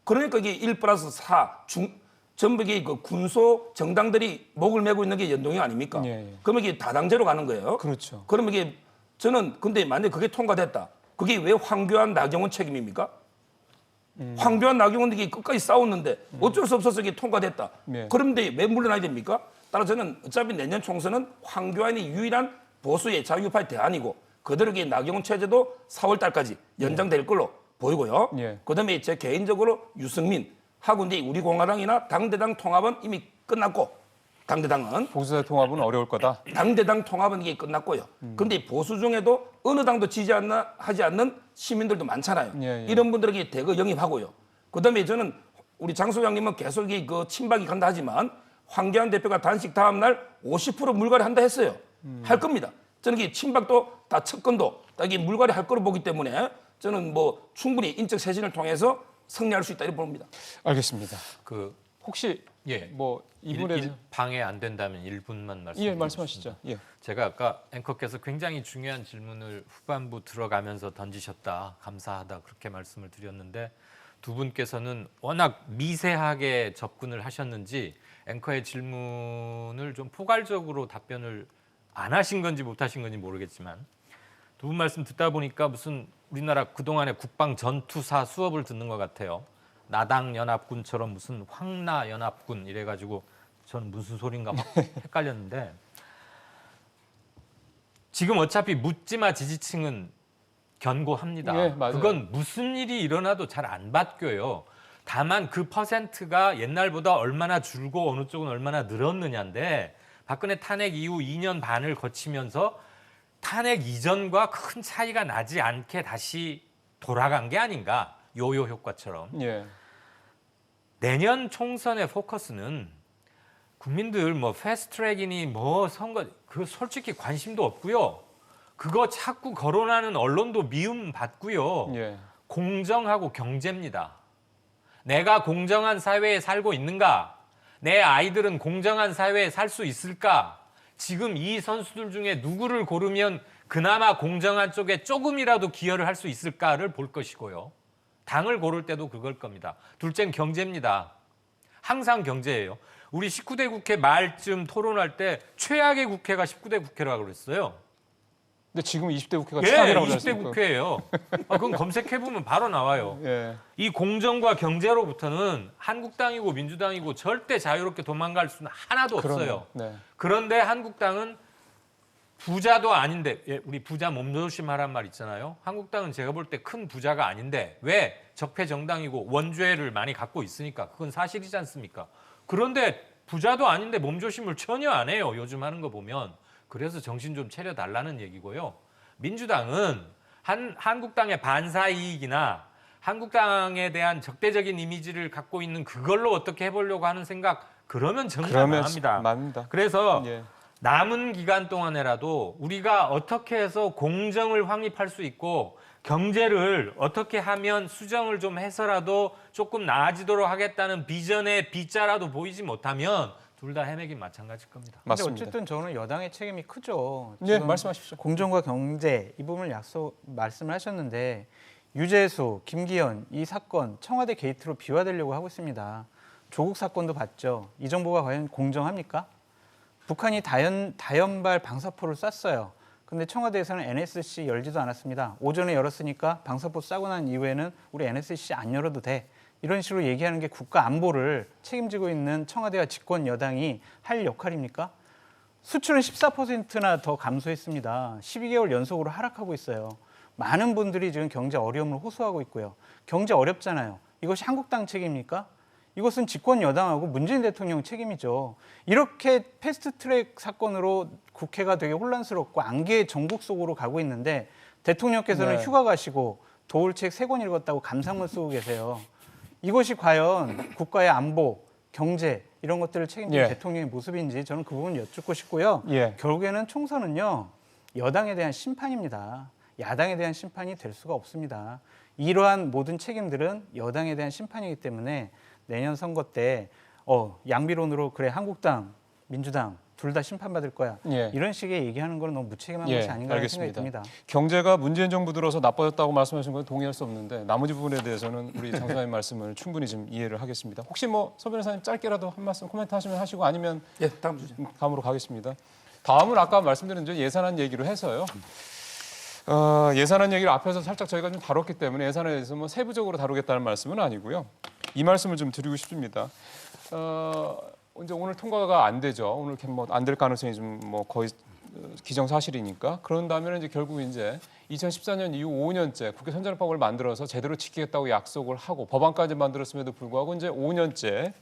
F: 그러니까 이게 1+4 전부 이게 그 군소 정당들이 목을 메고 있는 게 연동형 아닙니까?
A: 예.
F: 그러면 이게 다당제로 가는 거예요.
A: 그렇죠.
F: 그러면 이게 저는 근데 만약 그게 통과됐다. 그게 왜 황교안 나경원 책임입니까? 황교안 나경원 이게 끝까지 싸웠는데 어쩔 수 없어서 이게 통과됐다.
A: 네.
F: 그런데 왜 물러나야 됩니까? 따라서 저는 어차피 내년 총선은 황교안이 유일한 보수의 자유파의 대안이고 그대로 이게 나경원 체제도 4월 달까지 연장될 걸로 보이고요.
A: 예.
F: 그다음에 제 개인적으로 유승민 하고 이제 우리 공화당이나 당대당 통합은 이미 끝났고 당대당은
A: 보수 대통합은 어려울 거다.
F: 당대당 통합은 이게 끝났고요. 그런데 보수 중에도 어느 당도 하지 않는 시민들도 많잖아요.
A: 예.
F: 이런 분들에게 대거 영입하고요. 그다음에 저는 우리 장 소장님은 계속 그 친박이 간다 하지만 황교안 대표가 단식 다음 날 50% 물갈이 한다 했어요. 할 겁니다. 저는 이게 친박도 다 측근도 다 이게 물갈이 할 거로 보기 때문에 저는 뭐 충분히 인적 쇄신을 통해서 승리할 수 있다 이렇게 봅니다.
A: 알겠습니다.
B: 그
A: 혹시
B: 예.
A: 뭐 이분에
B: 방해 안 된다면 1분만 말씀드리겠습니다.
A: 예, 말씀하시죠. 예.
B: 제가 아까 앵커께서 굉장히 중요한 질문을 후반부 들어가면서 던지셨다. 감사하다. 그렇게 말씀을 드렸는데 두 분께서는 워낙 미세하게 접근을 하셨는지 앵커의 질문을 좀 포괄적으로 답변을 안 하신 건지 못 하신 건지 모르겠지만 두 분 말씀 듣다 보니까 무슨 우리나라 그동안의 국방 전투사 수업을 듣는 것 같아요. 나당 연합군처럼 무슨 황나 연합군 이래가지고 전 무슨 소린가 막 헷갈렸는데 지금 어차피 묻지마 지지층은 견고합니다.
A: 예, 맞아요.
B: 그건 무슨 일이 일어나도 잘 안 바뀌어요. 다만 그 퍼센트가 옛날보다 얼마나 줄고 어느 쪽은 얼마나 늘었느냐인데 박근혜 탄핵 이후 2년 반을 거치면서 탄핵 이전과 큰 차이가 나지 않게 다시 돌아간 게 아닌가. 요요 효과처럼.
A: 예.
B: 내년 총선의 포커스는 국민들 뭐 패스트트랙이니 뭐 선거 그 솔직히 관심도 없고요. 그거 자꾸 거론하는 언론도 미움 받고요.
A: 예.
B: 공정하고 경제입니다. 내가 공정한 사회에 살고 있는가? 내 아이들은 공정한 사회에 살 수 있을까? 지금 이 선수들 중에 누구를 고르면 그나마 공정한 쪽에 조금이라도 기여를 할 수 있을까를 볼 것이고요. 당을 고를 때도 그걸 겁니다. 둘째는 경제입니다. 항상 경제예요. 우리 19대 국회 말쯤 토론할 때 최악의 국회가 19대 국회라고 그랬어요.
A: 근데 지금 20대 국회가
B: 예,
A: 최악이라고
B: 20대
A: 그랬습니까?
B: 국회예요. 그건 검색해보면 바로 나와요.
A: 예.
B: 이 공정과 경제로부터는 한국당이고 민주당이고 절대 자유롭게 도망갈 수는 하나도 없어요.
A: 네.
B: 그런데 한국당은 부자도 아닌데, 예, 우리 부자 몸조심하란 말 있잖아요. 한국당은 제가 볼 때 큰 부자가 아닌데 왜 적폐 정당이고 원죄를 많이 갖고 있으니까 그건 사실이지 않습니까? 그런데 부자도 아닌데 몸조심을 전혀 안 해요. 요즘 하는 거 보면. 그래서 정신 좀 차려달라는 얘기고요. 민주당은 한국당의 반사 이익이나 한국당에 대한 적대적인 이미지를 갖고 있는 그걸로 어떻게 해보려고 하는 생각 그러면 정말 망합니다.
A: 맞습니다.
B: 그래서
A: 예.
B: 남은 기간 동안에라도 우리가 어떻게 해서 공정을 확립할 수 있고 경제를 어떻게 하면 수정을 좀 해서라도 조금 나아지도록 하겠다는 비전의 B자라도 보이지 못하면 둘 다 헤매긴 마찬가지일 겁니다.
G: 근데
A: 맞습니다.
G: 어쨌든 저는 여당의 책임이 크죠.
A: 네,
G: 지금
A: 말씀하십시오.
G: 공정과 경제 이 부분을 말씀을 하셨는데 유재수, 김기현 이 사건 청와대 게이트로 비화되려고 하고 있습니다. 조국 사건도 봤죠. 이 정부가 과연 공정합니까? 북한이 다연발 방사포를 쐈어요. 근데 청와대에서는 NSC 열지도 않았습니다. 오전에 열었으니까 방사포 싸고 난 이후에는 우리 NSC 안 열어도 돼. 이런 식으로 얘기하는 게 국가 안보를 책임지고 있는 청와대와 집권 여당이 할 역할입니까? 수출은 14%나 더 감소했습니다. 12개월 연속으로 하락하고 있어요. 많은 분들이 지금 경제 어려움을 호소하고 있고요. 경제 어렵잖아요. 이것이 한국당 책임입니까? 이것은 집권 여당하고 문재인 대통령 책임이죠. 이렇게 패스트트랙 사건으로 국회가 되게 혼란스럽고 안개의 전국 속으로 가고 있는데 대통령께서는
A: 네.
G: 휴가 가시고 도울 책 3권 읽었다고 감상문 쓰고 계세요. 이것이 과연 국가의 안보, 경제 이런 것들을 책임지는
A: 예.
G: 대통령의 모습인지 저는 그 부분 여쭙고 싶고요.
A: 예.
G: 결국에는 총선은요. 여당에 대한 심판입니다. 야당에 대한 심판이 될 수가 없습니다. 이러한 모든 책임들은 여당에 대한 심판이기 때문에 내년 선거 때 양비론으로 그래 한국당, 민주당 둘 다 심판받을 거야.
A: 예.
G: 이런 식의 얘기하는 건 너무 무책임한
A: 예,
G: 것이 아닌가라는
A: 알겠습니다.
G: 생각이 듭니다.
A: 경제가 문재인 정부 들어서 나빠졌다고 말씀하신 건 동의할 수 없는데 나머지 부분에 대해서는 우리 장 소장님 말씀을 충분히 좀 이해를 하겠습니다. 혹시 서 변호사님 짧게라도 한 말씀 코멘트 하시면 하시고 아니면
F: 예, 다음 주제.
A: 다음으로 가겠습니다. 다음은 아까 말씀드린 예산안 얘기로 해서요. 예산안 얘기를 앞에서 살짝 저희가 좀 다뤘기 때문에 예산에 대해서 세부적으로 다루겠다는 말씀은 아니고요. 이 말씀을 좀 드리고 싶습니다. 이제 오늘 통과가 안 되죠. 오늘 안 될 가능성이 좀 거의 기정사실이니까. 그런다면 이제 결국 이제 2014년 이후 5년째 국회 선전법을 만들어서 제대로 지키겠다고 약속을 하고 법안까지 만들었음에도 불구하고 이제 5년째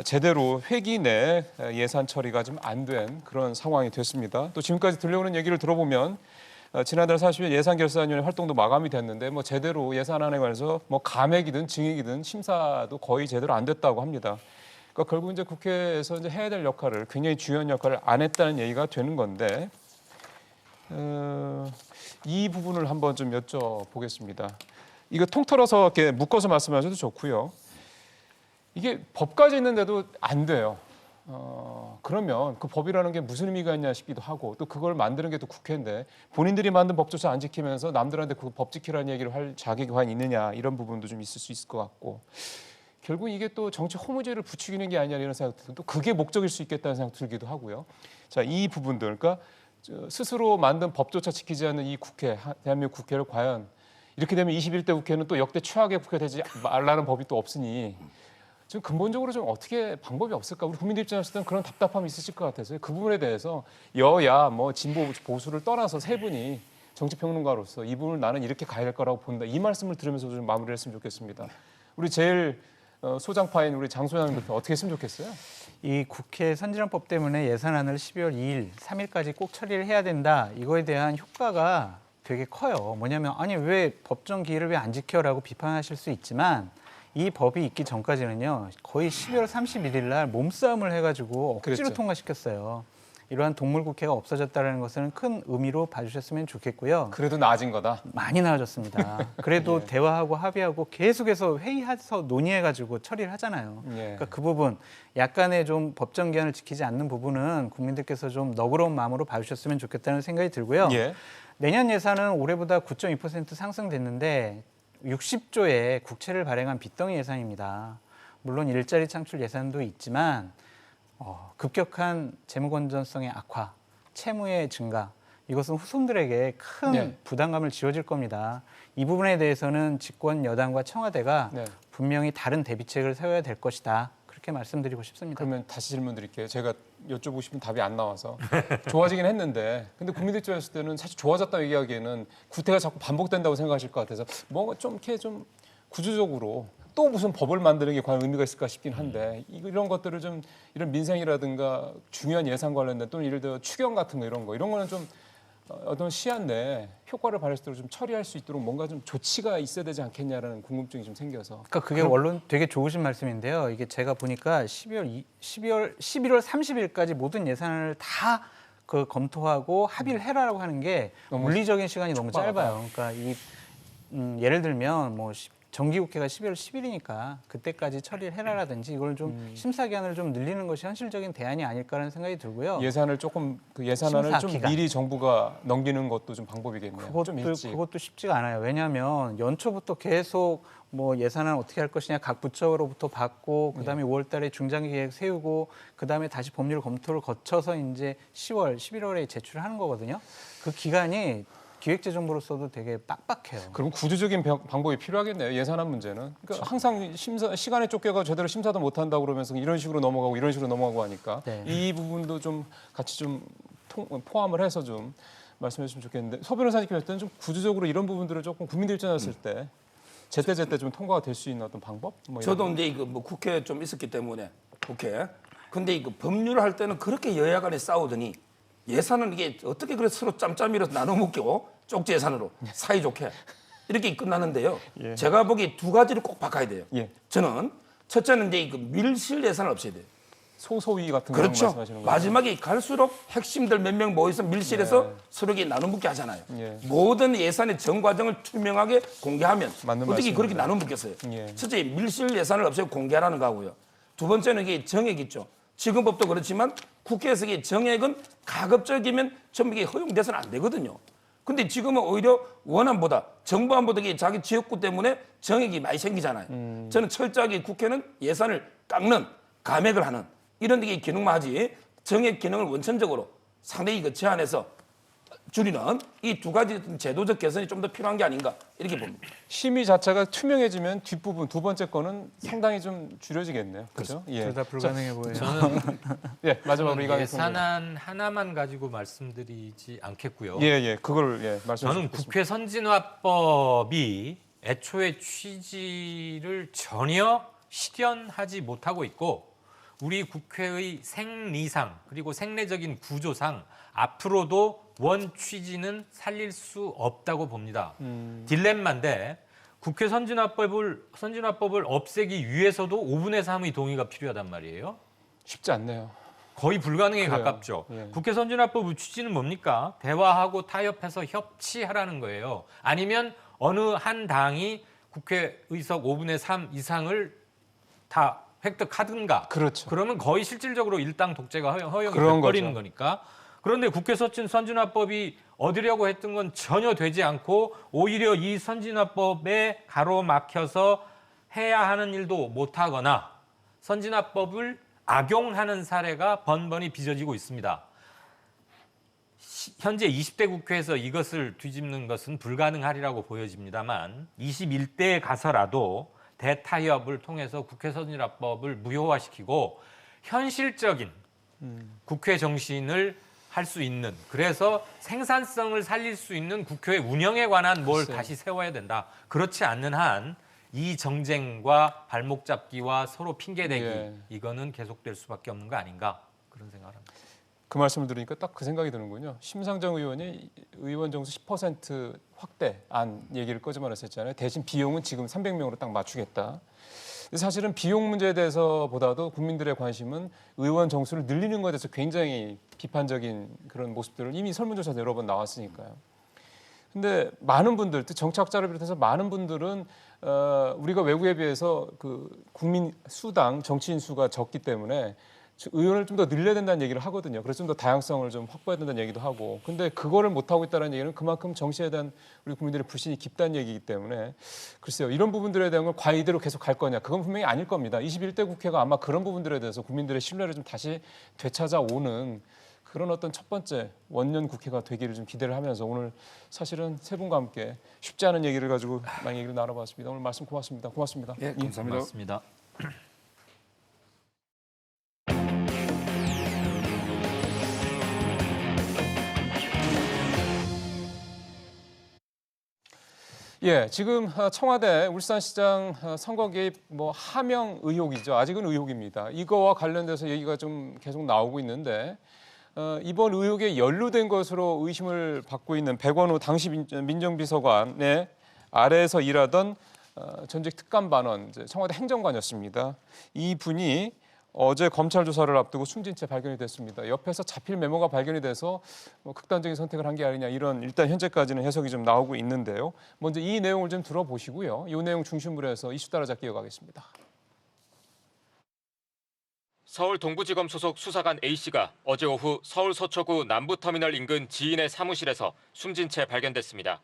A: 제대로 회기 내 예산 처리가 좀 안 된 그런 상황이 됐습니다. 또 지금까지 들려오는 얘기를 들어보면 지난달 40일 예산결산위원회 활동도 마감이 됐는데 제대로 예산안에 관해서 감액이든 증액이든 심사도 거의 제대로 안 됐다고 합니다. 그러니까 결국 이제 국회에서 이제 해야 될 역할을 굉장히 중요한 역할을 안 했다는 얘기가 되는 건데 이 부분을 한번 좀 여쭤보겠습니다. 이거 통틀어서 이렇게 묶어서 말씀하셔도 좋고요. 이게 법까지 있는데도 안 돼요. 그러면 그 법이라는 게 무슨 의미가 있냐 싶기도 하고 또 그걸 만드는 게 또 국회인데 본인들이 만든 법조차 안 지키면서 남들한테 그 법 지키라는 얘기를 할 자격이 과연 있느냐 이런 부분도 좀 있을 수 있을 것 같고 결국 이게 또 정치 허무죄를 부추기는 게 아니냐 이런 생각 들고 또 그게 목적일 수 있겠다는 생각 들기도 하고요. 자, 이 부분들 그러니까 스스로 만든 법조차 지키지 않는 이 국회 대한민국 국회를 과연 이렇게 되면 21대 국회는 또 역대 최악의 국회 되지 말라는 법이 또 없으니 지금 근본적으로 좀 어떻게 방법이 없을까? 우리 국민들 입장에서 는 그런 답답함이 있으실 것 같아서요. 그 부분에 대해서 여야 진보 보수를 떠나서 세 분이 정치평론가로서 이 부분을 나는 이렇게 가야 될 거라고 본다. 이 말씀을 들으면서 좀 마무리를 했으면 좋겠습니다. 우리 제일 소장파인 우리 장 소장님부터 어떻게 했으면 좋겠어요?
G: 이 국회 선진화법 때문에 예산안을 12월 2일, 3일까지 꼭 처리를 해야 된다. 이거에 대한 효과가 되게 커요. 뭐냐면 아니 왜 법정 기일을 왜 안 지켜라고 비판하실 수 있지만 이 법이 있기 전까지는요. 거의 12월 31일 날 몸싸움을 해가지고 억지로
A: 그랬죠.
G: 통과시켰어요. 이러한 동물국회가 없어졌다는 것은 큰 의미로 봐주셨으면 좋겠고요.
A: 그래도 나아진 거다.
G: 많이 나아졌습니다. 그래도 대화하고 합의하고 계속해서 회의해서 논의해가지고 처리를 하잖아요.
A: 예.
G: 그러니까 그 부분 약간의 좀 법정 기한을 지키지 않는 부분은 국민들께서 좀 너그러운 마음으로 봐주셨으면 좋겠다는 생각이 들고요.
A: 예.
G: 내년 예산은 올해보다 9.2% 상승됐는데 60조의 국채를 발행한 빚덩이 예산입니다. 물론 일자리 창출 예산도 있지만 급격한 재무 건전성의 악화, 채무의 증가 이것은 후손들에게 큰
A: 네.
G: 부담감을 지어질 겁니다. 이 부분에 대해서는 집권 여당과 청와대가
A: 네.
G: 분명히 다른 대비책을 세워야 될 것이다. 그렇게 말씀드리고 싶습니다.
A: 그러면 다시 질문 드릴게요. 제가 여쭤보고 싶은 답이 안 나와서 좋아지긴 했는데 근데 국민들 입장에서 때는 사실 좋아졌다고 얘기하기에는 구태가 자꾸 반복된다고 생각하실 것 같아서 뭔가 좀 이렇게 좀 구조적으로 또 무슨 법을 만드는 게 과연 의미가 있을까 싶긴 한데 이런 것들을 좀 이런 민생이라든가 중요한 예산 관련된 또는 예를 들어 추경 같은 거 이런 거는 좀 어떤 시한 내에 효과를 발휘할 수 있도록 좀 처리할 수 있도록 뭔가 좀 조치가 있어야 되지 않겠냐라는 궁금증이 좀 생겨서.
G: 그러니까 그게 원론 되게 좋으신 말씀인데요. 이게 제가 보니까 11월 30일까지 모든 예산을 다 그 검토하고 합의를 해라라고 하는 게 물리적인 시간이 너무 짧아요. 그러니까 예를 들면 뭐 정기국회가 12월 10일이니까 그때까지 처리를 해라라든지 이걸 좀 심사 기한을 좀 늘리는 것이 현실적인 대안이 아닐까라는 생각이 들고요.
A: 예산을 조금 그 예산안을 좀
G: 심사 기간.
A: 미리 정부가 넘기는 것도 좀 방법이겠네요. 좀 일찍.
G: 그것도 쉽지가 않아요. 왜냐하면 연초부터 계속 뭐 예산안 어떻게 할 것이냐 각 부처로부터 받고 그다음에 5월달에 중장기 계획 세우고 그다음에 다시 법률 검토를 거쳐서 이제 10월, 11월에 제출하는 거거든요. 그 기간이 기획재정부로서도 되게 빡빡해요.
A: 그럼 구조적인 방법이 필요하겠네요. 예산안 문제는. 그러니까 항상 시간에 쫓겨가 제대로 심사도 못 한다고 그러면서 이런 식으로 넘어가고 이런 식으로 넘어가고 하니까
G: 네.
A: 이 부분도 좀 같이 좀 포함을 해서 좀 말씀해 주시면 좋겠는데 서 변호사님께 볼 때는 좀 구조적으로 이런 부분들을 조금 국민들 입장이었을 때 제때 좀 통과가 될 수 있는 어떤 방법? 뭐 이런
F: 저도 이제 이거 뭐 국회 좀 있었기 때문에 국회. 근데 이거 법률을 할 때는 그렇게 여야 간에 싸우더니 예산은 이게 어떻게 그래 서로 짬짬이라서 나눠 먹고 쪽지 예산으로 사이좋게 이렇게 끝나는데요.
A: 예.
F: 제가 보기에 두 가지를 꼭 바꿔야 돼요.
A: 예.
F: 저는 첫째는 이제 그 밀실 예산을 없애야 돼요.
A: 소소위 같은 거
F: 그렇죠.
A: 말씀하시는 거예요.
F: 마지막에 갈수록 핵심들 몇 명 모여서 밀실에서 서로 이렇게 나눠 묻게 하잖아요.
A: 예.
F: 모든 예산의 전 과정을 투명하게 공개하면
A: 맞는
F: 어떻게
A: 말씀입니다.
F: 그렇게 나눠 묻겠어요.
A: 예.
F: 첫째 밀실 예산을 없애고 공개하라는 거고요. 두 번째는 이게 정액 있죠. 지금 법도 그렇지만 국회에서 이게 정액은 가급적이면 전부 이게 허용돼서는 안 되거든요. 근데 지금은 오히려 원안보다 정부안보다 이게 자기 지역구 때문에 정액이 많이 생기잖아요. 저는 철저하게 국회는 예산을 깎는 감액을 하는 이런 게 기능만 하지 정액 기능을 원천적으로 상당히 그 제한해서 줄이는 이 두 가지 제도적 개선이 좀 더 필요한 게 아닌가 이렇게 봅니다.
A: 심의 자체가 투명해지면 뒷부분 두 번째 거는 상당히 좀 줄여지겠네요. 그렇죠? 예.
G: 둘 다 불가능해 보여요.
B: 저는
A: 예, 마지막으로 이거
B: 예산안 하나만 가지고 말씀드리지 않겠고요.
A: 예, 그걸 말씀해
B: 저는
A: 주시겠습니다.
B: 국회 선진화법이 애초에 취지를 전혀 실현하지 못하고 있고 우리 국회의 생리상 그리고 생리적인 구조상 앞으로도 원 취지는 살릴 수 없다고 봅니다. 딜레마인데 국회 선진화법을 없애기 위해서도 5분의 3의 동의가 필요하단 말이에요.
A: 쉽지 않네요.
B: 거의 불가능에
A: 그래요.
B: 가깝죠.
A: 예.
B: 국회 선진화법 취지는 뭡니까? 대화하고 타협해서 협치하라는 거예요. 아니면 어느 한 당이 국회 의석 5분의 3 이상을 다 획득하든가.
A: 그렇죠.
B: 그러면 거의 실질적으로 일당 독재가 허용이
A: 그런
B: 돼버리는
A: 거죠.
B: 거니까. 그런데 국회 선진화법이 얻으려고 했던 건 전혀 되지 않고 오히려 이 선진화법에 가로막혀서 해야 하는 일도 못하거나 선진화법을 악용하는 사례가 번번이 빚어지고 있습니다. 현재 20대 국회에서 이것을 뒤집는 것은 불가능하리라고 보여집니다만 21대에 가서라도 대타협을 통해서 국회 선진화법을 무효화시키고 현실적인 국회 정신을 할 수 있는 그래서 생산성을 살릴 수 있는 국회 운영에 관한 뭘
A: 글쎄요.
B: 다시 세워야 된다. 그렇지 않는 한 이 정쟁과 발목 잡기와 서로 핑계대기
A: 예.
B: 이거는 계속될 수밖에 없는 거 아닌가 그런 생각을 합니다.
A: 그 말씀을 들으니까 딱 그 생각이 드는군요. 심상정 의원이 의원 정수 10% 확대 안 얘기를 꺼집어냈었잖아요. 대신 비용은 지금 300명으로 딱 맞추겠다. 근데 사실은 비용 문제에 대해서보다도 국민들의 관심은 의원 정수를 늘리는 것에 대해서 굉장히 비판적인 그런 모습들을 이미 설문조사도 여러 번 나왔으니까요. 근데 많은 분들, 정치학자를 비롯해서 많은 분들은 우리가 외국에 비해서 그 국민 수당 정치인 수가 적기 때문에 의원을 좀 더 늘려야 된다는 얘기를 하거든요. 그래서 좀 더 다양성을 좀 확보해야 된다는 얘기도 하고. 근데 그거를 못 하고 있다는 얘기는 그만큼 정치에 대한 우리 국민들의 불신이 깊다는 얘기이기 때문에 글쎄요. 이런 부분들에 대한 걸 과연 이대로 계속 갈 거냐? 그건 분명히 아닐 겁니다. 21대 국회가 아마 그런 부분들에 대해서 국민들의 신뢰를 좀 다시 되찾아오는 그런 어떤 첫 번째 원년 국회가 되기를 좀 기대를 하면서 오늘 사실은 세 분과 함께 쉽지 않은 얘기를 가지고 많은 얘기를 나눠봤습니다. 오늘 말씀 고맙습니다. 고맙습니다.
F: 예, 감사합니다.
B: 맞습니다.
A: 예, 지금 청와대 울산시장 선거 개입 하명 의혹이죠. 아직은 의혹입니다. 이거와 관련돼서 얘기가 좀 계속 나오고 있는데 이번 의혹에 연루된 것으로 의심을 받고 있는 백원우 당시 민정비서관의 아래에서 일하던 전직 특감반원 이제 청와대 행정관이었습니다. 이 분이 어제 검찰 조사를 앞두고 숨진 채 발견이 됐습니다. 옆에서 자필 메모가 발견이 돼서 극단적인 선택을 한 게 아니냐 이런 일단 현재까지는 해석이 좀 나오고 있는데요. 먼저 이 내용을 좀 들어보시고요. 이 내용 중심으로 해서 이슈 따라잡기 이어가겠습니다.
H: 서울 동부지검 소속 수사관 A씨가 어제 오후 서울 서초구 남부터미널 인근 지인의 사무실에서 숨진 채 발견됐습니다.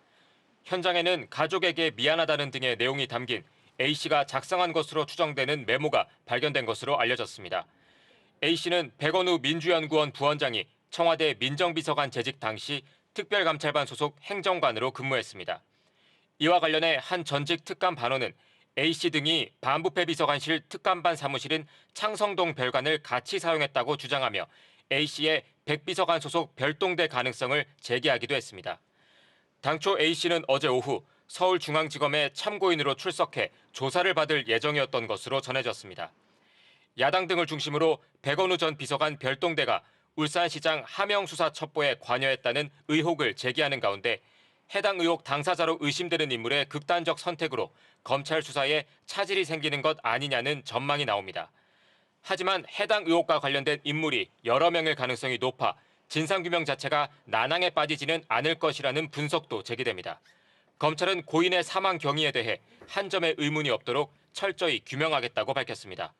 H: 현장에는 가족에게 미안하다는 등의 내용이 담긴 A씨가 작성한 것으로 추정되는 메모가 발견된 것으로 알려졌습니다. A씨는 백원우 민주연구원 부원장이 청와대 민정비서관 재직 당시 특별감찰반 소속 행정관으로 근무했습니다. 이와 관련해 한 전직 특감반원은 A씨 등이 반부패 비서관실 특감반 사무실인 창성동 별관을 같이 사용했다고 주장하며 A씨의 백비서관 소속 별동대 가능성을 제기하기도 했습니다. 당초 A씨는 어제 오후 서울중앙지검에 참고인으로 출석해 조사를 받을 예정이었던 것으로 전해졌습니다. 야당 등을 중심으로 백원우 전 비서관 별동대가 울산시장 하명수사 첩보에 관여했다는 의혹을 제기하는 가운데 해당 의혹 당사자로 의심되는 인물의 극단적 선택으로 검찰 수사에 차질이 생기는 것 아니냐는 전망이 나옵니다. 하지만 해당 의혹과 관련된 인물이 여러 명일 가능성이 높아 진상규명 자체가 난항에 빠지지는 않을 것이라는 분석도 제기됩니다. 검찰은 고인의 사망 경위에 대해 한 점의 의문이 없도록 철저히 규명하겠다고 밝혔습니다.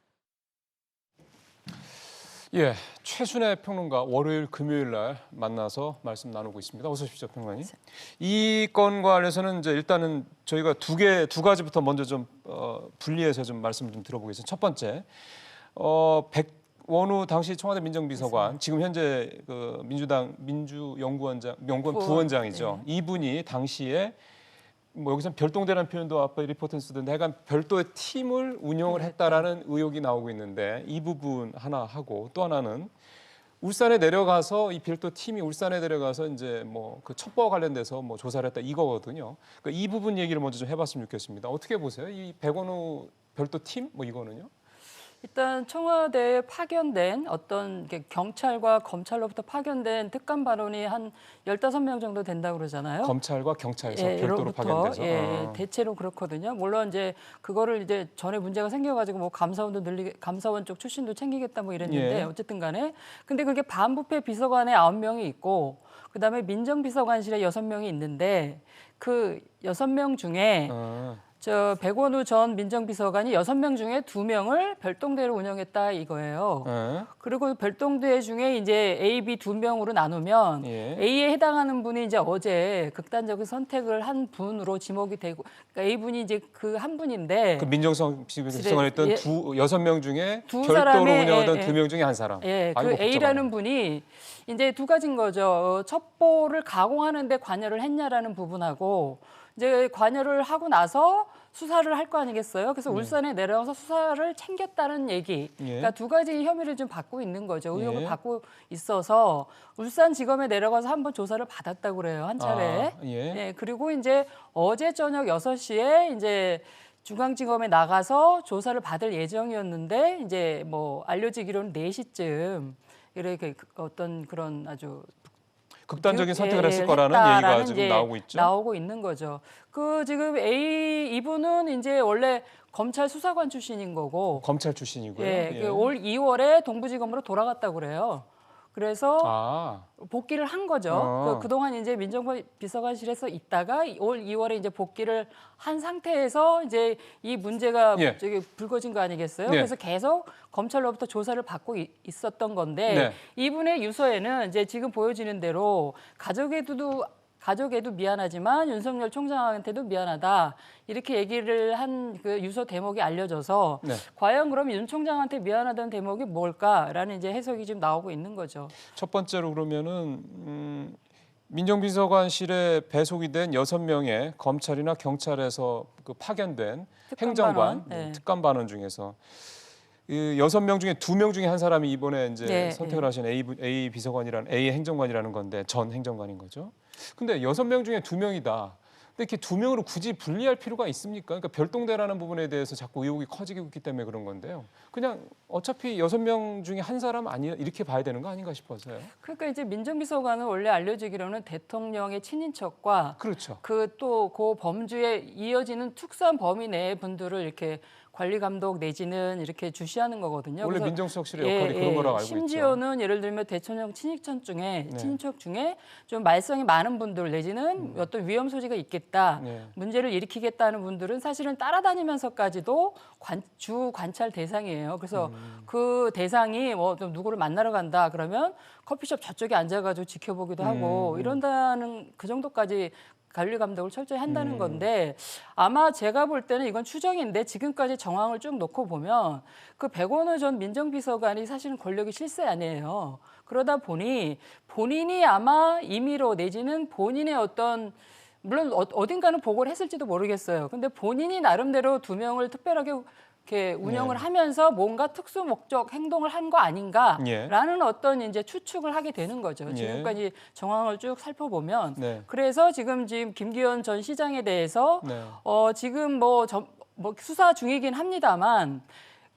A: 예, 최순애 평론가 월요일, 금요일 날 만나서 말씀 나누고 있습니다. 어서 오십시오, 평론가님. 이 건과 관련해서는 이제 일단은 저희가 두 가지부터 먼저 좀 분리해서 좀 말씀 좀 들어보겠습니다. 첫 번째, 백원우 당시 청와대 민정비서관, 지금 현재 그 민주당 민주연구원 부원장이죠. 네. 이분이 당시에 여기서 별동대라는 표현도 아까 리포트는 쓰던데 약간 별도의 팀을 운영을 했다라는 의혹이 나오고 있는데 이 부분 하나 하고 또 하나는 울산에 내려가서 이 별도 팀이 울산에 내려가서 이제 그 첩보와 관련돼서 조사를 했다 이거거든요. 그러니까 이 부분 얘기를 먼저 좀 해봤으면 좋겠습니다. 어떻게 보세요? 이 백원우 별도 팀 이거는요?
I: 일단 청와대에 파견된 어떤 경찰과 검찰로부터 파견된 특감반원이 한 15명 정도 된다고 그러잖아요.
A: 검찰과 경찰에서 별도로 파견돼서.
I: 대체로 그렇거든요. 물론 이제 그거를 이제 전에 문제가 생겨가지고 감사원 쪽 출신도 챙기겠다 이랬는데 어쨌든 간에 근데 그게 반부패 비서관에 9명이 있고 그다음에 민정비서관실에 6명이 있는데 그 6명 중에 백원우 전 민정비서관이 6명 중에 2명을 별동대로 운영했다 이거예요. 그리고 별동대 중에 이제 A, B 2명으로 나누면 A에 해당하는 분이 이제 어제 극단적인 선택을 한 분으로 지목이 되고 그러니까 A 분이 이제 그 한 분인데
A: 그 민정비서관 했던 6명 중에
I: 두
A: 별도로
I: 사람의,
A: 운영하던 2명 중에 한 사람.
I: 그
A: 아이고,
I: A라는 분이 이제 두 가지인 거죠. 첩보를 가공하는 데 관여를 했냐라는 부분하고 이제 관여를 하고 나서 수사를 할 거 아니겠어요? 그래서 울산에 내려가서 수사를 챙겼다는 얘기. 그러니까 두 가지 혐의를 좀 받고 있는 거죠. 의혹을 받고 있어서 울산지검에 내려가서 한번 조사를 받았다고 그래요. 한 차례. 그리고 이제 어제 저녁 6시에 이제 중앙지검에 나가서 조사를 받을 예정이었는데 이제 알려지기로는 4시쯤 이렇게 어떤 그런 아주
A: 극단적인 선택을 했을 거라는
I: 했다라는
A: 얘기가 지금
I: 이제
A: 나오고 있죠.
I: 나오고 있는 거죠. 그 지금 이분은 이제 원래 검찰 수사관 출신인 거고,
A: 검찰 출신이고요.
I: 예,
A: 예.
I: 그 올 2월에 동부지검으로 돌아갔다고 그래요. 그래서
A: 아,
I: 복귀를 한 거죠. 그동안 이제 민정부 비서관실에서 있다가 올 2월에 이제 복귀를 한 상태에서 이제 이 문제가
A: 예.
I: 저기 불거진 거 아니겠어요?
A: 예.
I: 그래서 계속 검찰로부터 조사를 받고 있었던 건데
A: 네.
I: 이분의 유서에는 이제 지금 보여지는 대로 가족에도 미안하지만 윤석열 총장한테도 미안하다 이렇게 얘기를 한 그 유서 대목이 알려져서
A: 네.
I: 과연 그럼 윤 총장한테 미안하다는 대목이 뭘까라는 이제 해석이 지금 나오고 있는 거죠.
A: 첫 번째로 그러면은 민정비서관실에 배속이 된 6명의 검찰이나 경찰에서 그 파견된 행정관,
I: 네.
A: 특감반원 중에서 그 6명 중에 2명 중에 한 사람이 이번에 이제
I: 네,
A: 선택을 하신 A 비서관이라는 A 행정관이라는 건데 전 행정관인 거죠. 근데 6명 중에 2명이다. 근데 이렇게 2명으로 굳이 분리할 필요가 있습니까? 그러니까 별동대라는 부분에 대해서 자꾸 의혹이 커지고 있기 때문에 그런 건데요. 그냥 어차피 6명 중에 한 사람 아니 이렇게 봐야 되는 거 아닌가 싶어서요.
I: 그러니까 이제 민정비서관은 원래 알려지기로는 대통령의 친인척과
A: 그렇죠.
I: 그 또 그 범주에 이어지는 특수한 범위 내의 분들을 이렇게 관리 감독 내지는 이렇게 주시하는 거거든요.
A: 원래
I: 그래서
A: 민정수석실의 역할이 그런 거라고 알고 있죠.
I: 심지어는 예를 들면 대통령 친인척 중에 좀 말썽이 많은 분들 내지는 어떤 위험 소지가 있겠다,
A: 네.
I: 문제를 일으키겠다는 분들은 사실은 따라다니면서까지도 주 관찰 대상이에요. 그래서 그 대상이 뭐 좀 누구를 만나러 간다 그러면 커피숍 저쪽에 앉아가지고 지켜보기도 하고 이런다는 그 정도까지 관리 감독을 철저히 한다는 건데 아마 제가 볼 때는 이건 추정인데 지금까지 정황을 쭉 놓고 보면 그 백원우 전 민정비서관이 사실은 권력의 실세 아니에요. 그러다 보니 본인이 아마 임의로 내지는 본인의 어떤 물론 어딘가는 보고를 했을지도 모르겠어요. 근데 본인이 나름대로 2명을 특별하게 이렇게 운영을 하면서 뭔가 특수 목적 행동을 한 거 아닌가라는 어떤 이제 추측을 하게 되는 거죠. 지금까지 정황을 쭉 살펴보면
A: 네.
I: 그래서 지금 김기현 전 시장에 대해서
A: 네.
I: 지금 뭐 수사 중이긴 합니다만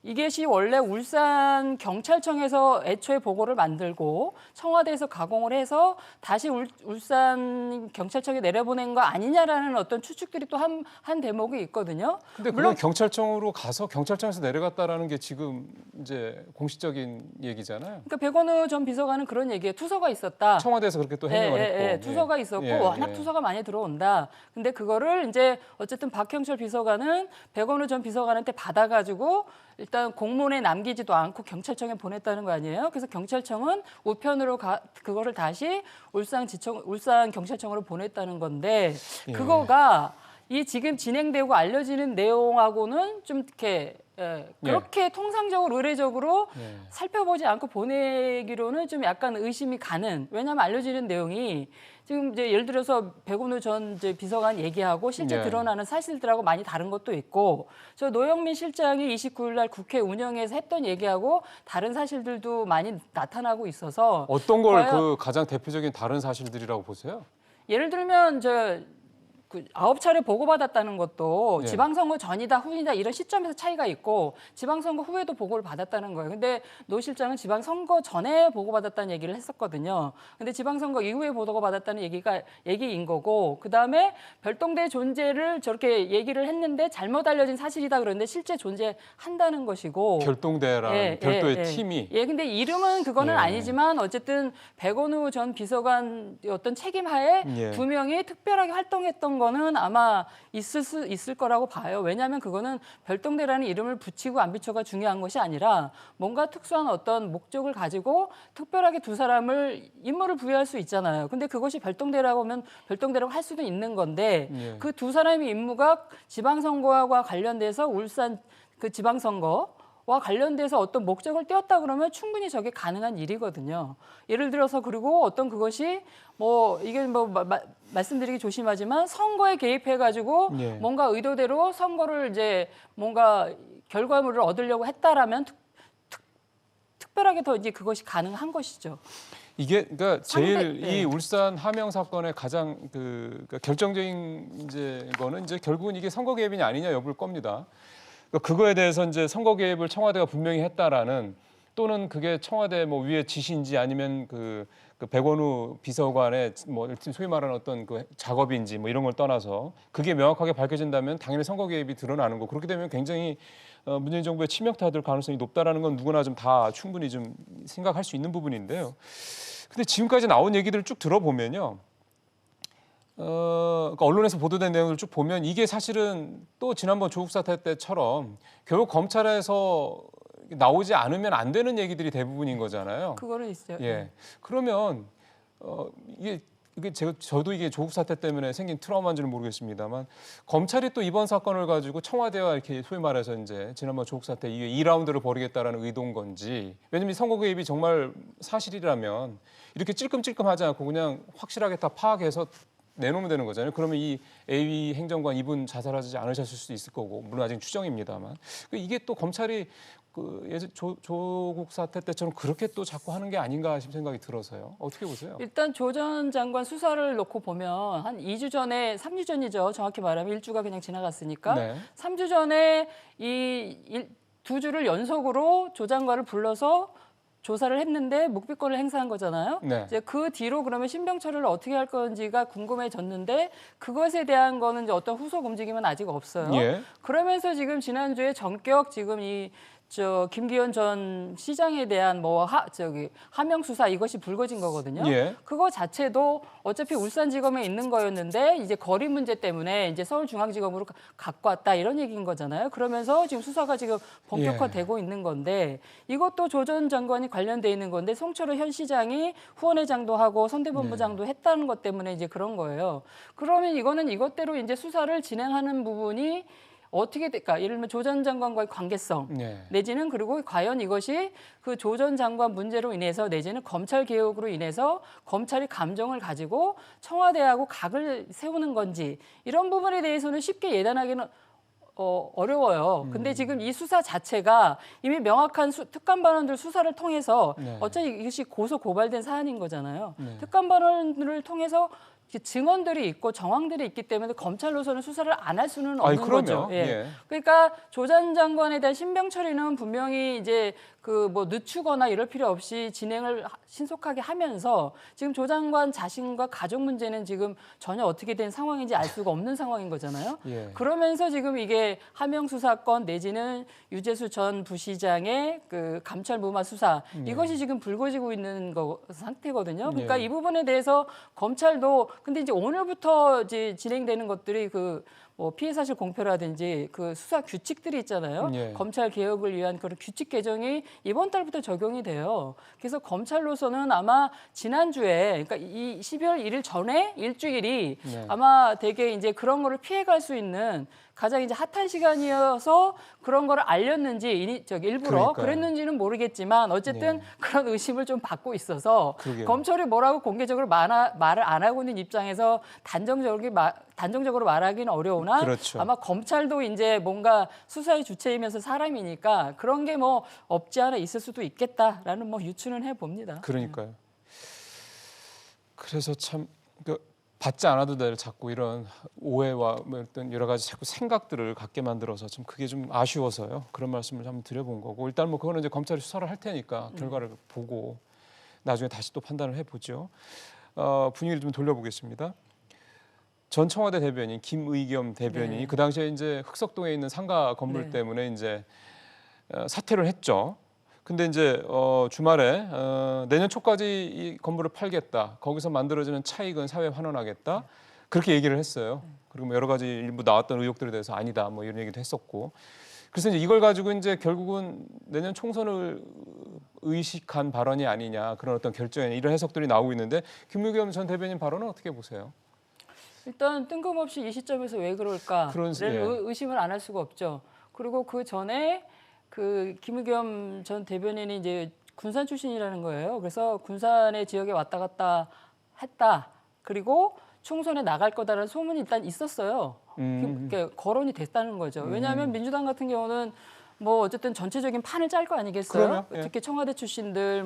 I: 이것이 원래 울산 경찰청에서 애초에 보고를 만들고 청와대에서 가공을 해서 다시 울산 경찰청에 내려보낸 거 아니냐라는 어떤 추측들이 또 한 대목이 있거든요.
A: 근데 물론 경찰청으로 가서 경찰청에서 내려갔다라는 게 지금 이제 공식적인 얘기잖아요.
I: 그러니까 백원우 전 비서관은 그런 얘기예요. 투서가 있었다.
A: 청와대에서 그렇게 또 해명을 했고.
I: 투서가 있었고 워낙 투서가 많이 들어온다. 근데 그거를 이제 어쨌든 박형철 비서관은 백원우 전 비서관한테 받아가지고 일단 공문에 남기지도 않고 경찰청에 보냈다는 거 아니에요? 그래서 경찰청은 우편으로 그거를 다시 울산 경찰청으로 보냈다는 건데 그거가 이 지금 진행되고 알려지는 내용하고는 좀 이렇게 그렇게 통상적으로 의례적으로 살펴보지 않고 보내기로는 좀 약간 의심이 가는. 왜냐하면 알려지는 내용이 지금 이제 예를 들어서 백운우 전 이제 비서관 얘기하고 실제 드러나는 사실들하고 많이 다른 것도 있고 저 노영민 실장이 29일 날 국회 운영에서 했던 얘기하고 다른 사실들도 많이 나타나고 있어서
A: 어떤 걸 그 가장 대표적인 다른 사실들이라고 보세요?
I: 예를 들면 그 9차례 보고받았다는 것도 지방선거 전이다 후이다 이런 시점에서 차이가 있고 지방선거 후에도 보고를 받았다는 거예요. 근데 노 실장은 지방선거 전에 보고받았다는 얘기를 했었거든요. 근데 지방선거 이후에 보고받았다는 얘기인 거고 그다음에 별동대 존재를 저렇게 얘기를 했는데 잘못 알려진 사실이다 그러는데 실제 존재한다는 것이고
A: 별동대라는 별도의 팀이
I: 근데 이름은 그거는 아니지만 어쨌든 백원우 전 비서관 어떤 책임하에 2명이 특별하게 활동했던 거는 아마 있을 거라고 봐요. 왜냐하면 그거는 별동대라는 이름을 붙이고 안 붙여가 중요한 것이 아니라 뭔가 특수한 어떤 목적을 가지고 특별하게 2사람을 임무를 부여할 수 있잖아요. 근데 그것이 별동대라고 하면 별동대라고 할 수도 있는 건데 그 2사람의 임무가 지방선거와 관련돼서 울산 그 지방선거 와 관련돼서 어떤 목적을 띄웠다 그러면 충분히 저게 가능한 일이거든요. 예를 들어서 그리고 어떤 그것이 뭐 이게 뭐 말씀드리기 조심하지만 선거에 개입해가지고 뭔가 의도대로 선거를 이제 뭔가 결과물을 얻으려고 했다라면 특별하게 더 이제 그것이 가능한 것이죠.
A: 이게 그러니까 제일 이 울산 하명 사건의 가장 그러니까 결정적인 이제 거는 이제 결국은 이게 선거 개입이냐 아니냐 여부일 겁니다. 그거에 대해서 이제 선거 개입을 청와대가 분명히 했다라는 또는 그게 청와대 뭐 위에 지시인지 아니면 그 그 백원우 비서관의 뭐 소위 말하는 어떤 그 작업인지 뭐 이런 걸 떠나서 그게 명확하게 밝혀진다면 당연히 선거 개입이 드러나는 거. 그렇게 되면 굉장히 문재인 정부의 침략타될 가능성이 높다라는 건 누구나 좀 다 충분히 좀 생각할 수 있는 부분인데요. 근데 지금까지 나온 얘기들을 쭉 들어보면요. 그러니까 언론에서 보도된 내용을 쭉 보면 이게 사실은 또 지난번 조국 사태 때처럼 결국 검찰에서 나오지 않으면 안 되는 얘기들이 대부분인 거잖아요.
I: 그거는 있어요.
A: 예. 그러면 이게 저도 이게 조국 사태 때문에 생긴 트라우마인지는 모르겠습니다만 검찰이 또 이번 사건을 가지고 청와대와 이렇게 소위 말해서 이제 지난번 조국 사태 이후에 2라운드를 벌이겠다라는 의도인 건지, 왜냐면 선거 개입이 정말 사실이라면 이렇게 찔끔찔끔하지 않고 그냥 확실하게 다 파악해서 내놓으면 되는 거잖아요. 그러면 이 A 행정관 이분 자살하지 않으셨을 수도 있을 거고, 물론 아직 추정입니다만 이게 또 검찰이 조국 사태 때처럼 그렇게 또 자꾸 하는 게 아닌가 싶은 생각이 들어서요. 어떻게 보세요?
I: 일단 조 전 장관 수사를 놓고 보면 한 2주 전에, 3주 전이죠. 정확히 말하면 1주가 그냥 지나갔으니까.
A: 네.
I: 3주 전에 두 주를 연속으로 조 장관을 불러서 조사를 했는데 묵비권을 행사한 거잖아요.
A: 네.
I: 이제 그 뒤로 그러면 신병철을 어떻게 할 건지가 궁금해졌는데 그것에 대한 거는 이제 어떤 후속 움직임은 아직 없어요.
A: 예.
I: 그러면서 지금 지난주에 전격 지금 김기현 전 시장에 대한 하명 수사 이것이 불거진 거거든요.
A: 예.
I: 그거 자체도 어차피 울산지검에 있는 거였는데 이제 거리 문제 때문에 이제 서울중앙지검으로 갖고 왔다 이런 얘기인 거잖아요. 그러면서 지금 수사가 지금 본격화되고 있는 건데 이것도 조 전 장관이 관련돼 있는 건데 송철호 현 시장이 후원회장도 하고 선대본부장도 했다는 것 때문에 이제 그런 거예요. 그러면 이거는 이것대로 이제 수사를 진행하는 부분이 어떻게 될까? 예를 들면 조 전 장관과의 관계성 내지는 그리고 과연 이것이 그 조 전 장관 문제로 인해서 내지는 검찰 개혁으로 인해서 검찰이 감정을 가지고 청와대하고 각을 세우는 건지 이런 부분에 대해서는 쉽게 예단하기는 어려워요. 근데 지금 이 수사 자체가 이미 명확한 특감반원들 수사를 통해서 어차피 이것이 고소 고발된 사안인 거잖아요. 특감반원을 통해서 증언들이 있고 정황들이 있기 때문에 검찰로서는 수사를 안 할 수는 없는 거죠. 예. 그러니까 조 전 장관에 대한 신병 처리는 분명히 이제 늦추거나 이럴 필요 없이 진행을 신속하게 하면서 지금 조 장관 자신과 가족 문제는 지금 전혀 어떻게 된 상황인지 알 수가 없는 상황인 거잖아요.
A: 예.
I: 그러면서 지금 이게 하명 수사권 내지는 유재수 전 부시장의 그 감찰 무마 수사 이것이 지금 불거지고 있는 상태거든요. 그러니까 이 부분에 대해서 검찰도 근데 이제 오늘부터 이제 진행되는 것들이 피해 사실 공표라든지 그 수사 규칙들이 있잖아요. 검찰 개혁을 위한 그런 규칙 개정이 이번 달부터 적용이 돼요. 그래서 검찰로서는 아마 지난주에 그러니까 이 12월 1일 전에 일주일이 아마 되게 이제 그런 거를 피해갈 수 있는 가장 이제 핫한 시간이어서 그런 거를 알렸는지 일부러 그랬는지는 모르겠지만 어쨌든 그런 의심을 좀 받고 있어서 검찰이 뭐라고 공개적으로 말을 안 하고 있는 입장에서 단정적으로 말하기는 어려우나 아마 검찰도 이제 뭔가 수사의 주체이면서 사람이니까 그런 게 없지 않아 있을 수도 있겠다라는 유추는 해봅니다.
A: 그러니까요. 그래서 참 받지 않아도 될 자꾸 이런 오해와 어떤 여러 가지 자꾸 생각들을 갖게 만들어서 좀 그게 좀 아쉬워서요. 그런 말씀을 한번 드려본 거고 일단 그거는 이제 검찰이 수사를 할 테니까 결과를 보고 나중에 다시 또 판단을 해보죠. 분위기를 좀 돌려보겠습니다. 전 청와대 대변인 김의겸 대변인이 그 당시에 이제 흑석동에 있는 상가 건물 때문에 이제 사퇴를 했죠. 근데 이제 주말에 내년 초까지 이 건물을 팔겠다. 거기서 만들어지는 차익은 사회에 환원하겠다. 그렇게 얘기를 했어요. 그리고 여러 가지 일부 나왔던 의혹들에 대해서 아니다. 이런 얘기도 했었고. 그래서 이제 이걸 가지고 이제 결국은 내년 총선을 의식한 발언이 아니냐 그런 어떤 결정이 이런 해석들이 나오고 있는데 김의겸 전 대변인 발언은 어떻게 보세요?
I: 일단 뜬금없이 이 시점에서 왜 그럴까를 의심을 안 할 수가 없죠. 그리고 그 전에 김의겸 전 대변인이 이제 군산 출신이라는 거예요. 그래서 군산의 지역에 왔다 갔다 했다. 그리고 총선에 나갈 거다라는 소문이 일단 있었어요. 그러니까 거론이 됐다는 거죠. 왜냐하면 민주당 같은 경우는 어쨌든 전체적인 판을 짤 거 아니겠어요? 특히 청와대 출신들,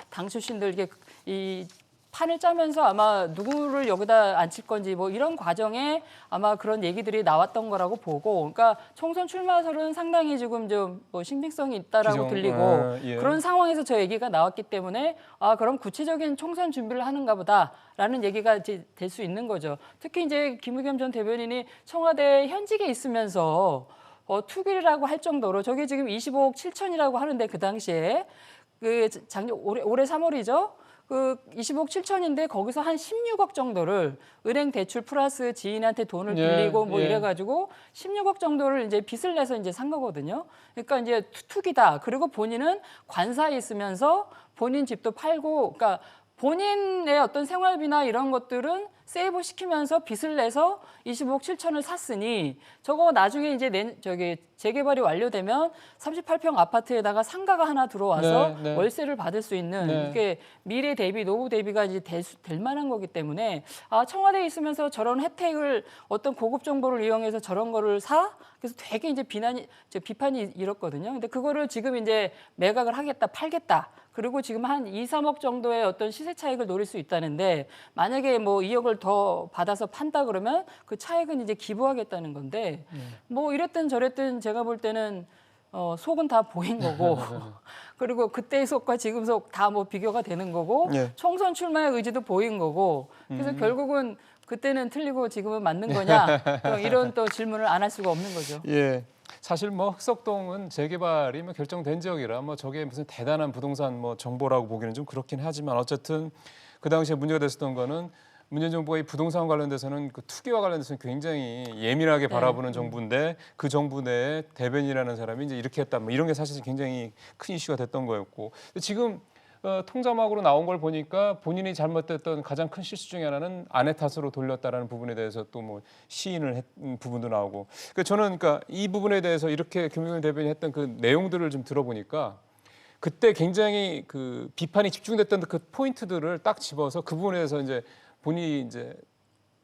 I: 당 출신들 이게 판을 짜면서 아마 누구를 여기다 앉힐 건지 뭐 이런 과정에 아마 그런 얘기들이 나왔던 거라고 보고, 그러니까 총선 출마설은 상당히 지금 좀 뭐 신빙성이 있다라고 들리고
A: 예.
I: 그런 상황에서 저 얘기가 나왔기 때문에 아 그럼 구체적인 총선 준비를 하는가 보다라는 얘기가 이제 될 수 있는 거죠. 특히 이제 김의겸 전 대변인이 청와대 현직에 있으면서 투기라고 할 정도로 저게 지금 25억 7천이라고 하는데 그 당시에 그 작년 올해 3월이죠. 그 20억 7천인데 거기서 한 16억 정도를 은행 대출 플러스 지인한테 돈을 빌리고 뭐 이래가지고 16억 정도를 이제 빚을 내서 이제 산 거거든요. 그러니까 이제 투기다. 그리고 본인은 관사에 있으면서 본인 집도 팔고, 그러니까 본인의 어떤 생활비나 이런 것들은 세이브 시키면서 빚을 내서 25억 7천을 샀으니 저거 나중에 이제 재개발이 완료되면 38평 아파트에다가 상가가 하나 들어와서 월세를 받을 수 있는 이게 미래 대비, 노후 대비가 이제 될 만한 거기 때문에 아 청와대에 있으면서 저런 혜택을 어떤 고급 정보를 이용해서 저런 거를 사? 그래서 되게 이제 비판이 일었거든요. 근데 그거를 지금 이제 매각을 하겠다, 팔겠다. 그리고 지금 한 2, 3억 정도의 어떤 시세 차익을 노릴 수 있다는데 만약에 뭐 2억을 더 받아서 판다 그러면 그 차익은 이제 기부하겠다는 건데 뭐 이랬든 저랬든 제가 볼 때는 속은 다 보인 거고 그리고 그때의 속과 지금 속 다 뭐 비교가 되는 거고 총선 출마의 의지도 보인 거고 그래서 결국은 그때는 틀리고 지금은 맞는 거냐 이런 또 질문을 안 할 수가 없는 거죠.
A: 예. 사실 뭐 흑석동은 재개발이 뭐 결정된 지역이라 뭐 저게 무슨 대단한 부동산 뭐 정보라고 보기는 좀 그렇긴 하지만 어쨌든 그 당시에 문제가 됐었던 거는 문재인 정부가 이 부동산 관련돼서는 그 투기와 관련돼서는 굉장히 예민하게 바라보는 정부인데 그 정부 내에 대변이라는 사람이 이제 이렇게 했다 뭐 이런 게 사실 굉장히 큰 이슈가 됐던 거였고 지금 통자막으로 나온 걸 보니까 본인이 잘못됐던 가장 큰 실수 중에 하나는 아내 탓으로 돌렸다라는 부분에 대해서 또 뭐 시인을 했던 부분도 나오고 저는 그러니까 이 부분에 대해서 이렇게 김의겸 대변인이 했던 그 내용들을 좀 들어보니까 그때 굉장히 그 비판이 집중됐던 그 포인트들을 딱 집어서 그 부분에 대해서 이제 본인이 이제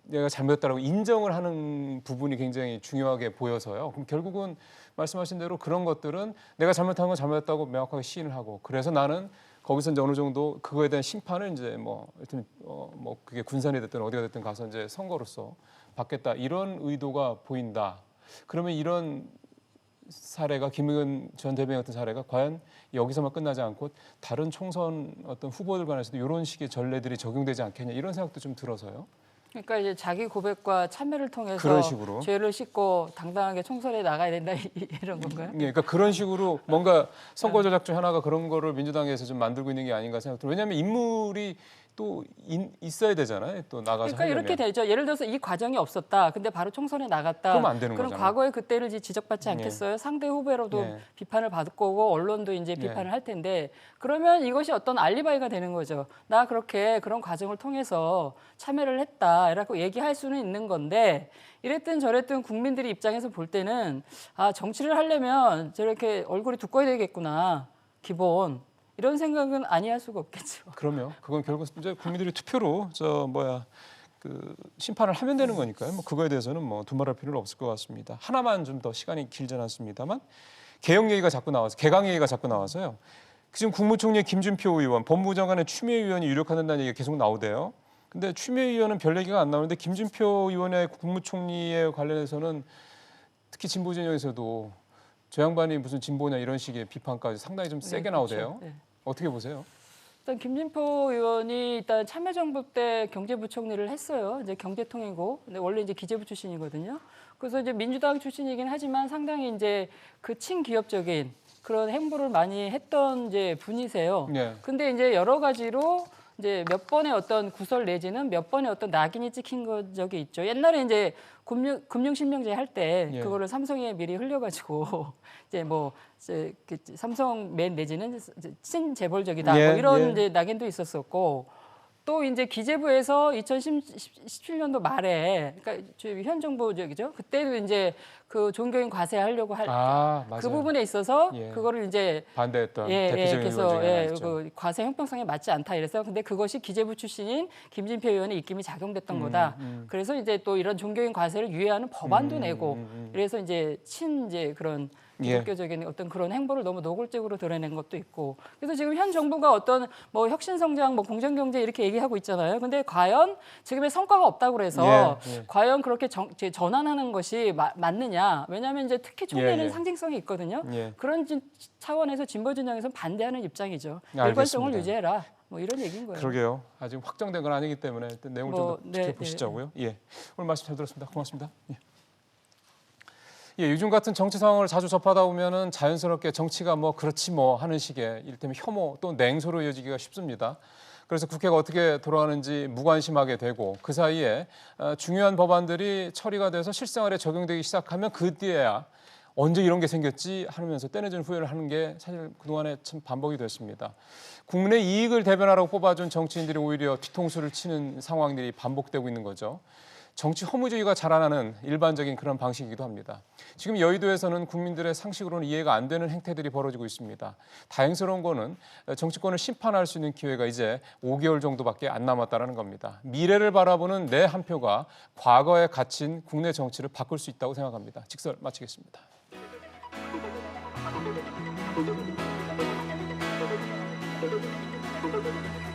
A: 내가 잘못했다라고 인정을 하는 부분이 굉장히 중요하게 보여서요. 그럼 결국은 말씀하신 대로 그런 것들은 내가 잘못한 건 잘못했다고 명확하게 시인을 하고 그래서 나는 거기서 이제 어느 정도 그거에 대한 심판을 이제 뭐 하여튼 뭐 그게 군산이 됐든 어디가 됐든 가서 이제 선거로서 받겠다 이런 의도가 보인다. 그러면 이런 사례가 김의겸 전 대변인 같은 사례가 과연 여기서만 끝나지 않고 다른 총선 어떤 후보들 간에서도 이런 식의 전례들이 적용되지 않겠냐 이런 생각도 좀 들어서요.
I: 그러니까 이제 자기 고백과 참여를 통해서
A: 그런 식으로.
I: 죄를 씻고 당당하게 총선에 나가야 된다 이런 건가요?
A: 예, 그러니까 그런 식으로 뭔가 선거 조작 중 하나가 그런 거를 민주당에서 좀 만들고 있는 게 아닌가 생각돼요. 왜냐하면 인물이 또 있어야 되잖아요. 또 나가서
I: 그러니까
A: 하려면.
I: 이렇게 되죠. 예를 들어서 이 과정이 없었다. 근데 바로 총선에 나갔다.
A: 그러면 안 되는
I: 그럼
A: 거잖아요.
I: 과거에 그때를 지적받지 않겠어요? 상대 후배로도 비판을 받을 거고 언론도 이제 비판을 할 텐데 그러면 이것이 어떤 알리바이가 되는 거죠. 나 그렇게 그런 과정을 통해서 참여를 했다라고 얘기할 수는 있는 건데 이랬든 저랬든 국민들이 입장에서 볼 때는 아 정치를 하려면 저렇게 얼굴이 두꺼워야 되겠구나. 기본. 이런 생각은 아니할 수가 없겠죠.
A: 그러면 그건 결국 이제 국민들이 투표로 그 심판을 하면 되는 거니까요. 뭐 그거에 대해서는 뭐 두말할 필요는 없을 것 같습니다. 하나만 좀 더 시간이 길지는 않습니다만 개혁 얘기가 자꾸 나와서 개강 얘기가 자꾸 나와서요. 지금 국무총리 김준표 의원, 법무부 장관의 추미애 의원이 유력하다는 얘기가 계속 나오대요. 근데 추미애 의원은 별 얘기가 안 나오는데 김준표 의원의 국무총리에 관련해서는 특히 진보 진영에서도 저 양반이 무슨 진보냐 이런 식의 비판까지 상당히 좀 세게 나오대요.
I: 그렇죠. 네.
A: 어떻게 보세요?
I: 일단 김진표 의원이 일단 참여정부 때 경제부총리를 했어요. 이제 경제통이고, 근데 원래 이제 기재부 출신이거든요. 그래서 이제 민주당 출신이긴 하지만 상당히 이제 그 친기업적인 그런 행보를 많이 했던 이제 분이세요. 근데 이제 여러 가지로 이제 몇 번의 어떤 구설 내지는 몇 번의 어떤 낙인이 찍힌 적이 있죠. 옛날에 이제 금융실명제 할 때 그거를 삼성에 미리 흘려가지고 이제 뭐 삼성맨 내지는 친재벌적이다 뭐 이런 이제 낙인도 있었었고 또 이제 기재부에서 2017년도 말에 그러니까 현 정부적이죠. 그때도 이제 그 종교인 과세하려고 할 그 부분에 있어서 그거를 이제
A: 반대했던 대표적인
I: 그래서
A: 의원 중에
I: 그 과세 형평성에 맞지 않다 이래서 근데 그것이 기재부 출신인 김진표 의원의 입김이 작용됐던 거다. 그래서 이제 또 이런 종교인 과세를 유예하는 법안도 내고 그래서 이제 이제 그런 기독교적인 어떤 그런 행보를 너무 노골적으로 드러낸 것도 있고. 그래서 지금 현 정부가 어떤 뭐 혁신성장, 뭐 공정경제 이렇게 얘기하고 있잖아요. 근데 과연 지금의 성과가 없다고 그래서 과연 그렇게 전환하는 것이 맞느냐? 왜냐하면 이제 특히 총리는 상징성이 있거든요. 그런 차원에서 진보 진영에서는 반대하는 입장이죠. 일관성을 유지해라. 뭐 이런 얘기인 거예요.
A: 그러게요. 아직 확정된 건 아니기 때문에 일단 내용을 좀 더 지켜보시자고요. 예, 오늘 말씀 잘 들었습니다. 고맙습니다. 예, 요즘 같은 정치 상황을 자주 접하다 보면은 자연스럽게 정치가 뭐 그렇지 뭐 하는 식의 이를테면 혐오 또 냉소로 이어지기가 쉽습니다. 그래서 국회가 어떻게 돌아가는지 무관심하게 되고 그 사이에 중요한 법안들이 처리가 돼서 실생활에 적용되기 시작하면 그때야 언제 이런 게 생겼지 하면서 떼내준 후회를 하는 게 사실 그동안에 참 반복이 됐습니다. 국민의 이익을 대변하라고 뽑아준 정치인들이 오히려 뒤통수를 치는 상황들이 반복되고 있는 거죠. 정치 허무주의가 자라나는 일반적인 그런 방식이기도 합니다. 지금 여의도에서는 국민들의 상식으로는 이해가 안 되는 행태들이 벌어지고 있습니다. 다행스러운 거는 정치권을 심판할 수 있는 기회가 이제 5개월 정도밖에 안 남았다는 겁니다. 미래를 바라보는 내 한 표가 과거에 갇힌 국내 정치를 바꿀 수 있다고 생각합니다. 직설 마치겠습니다.
J: Thank you.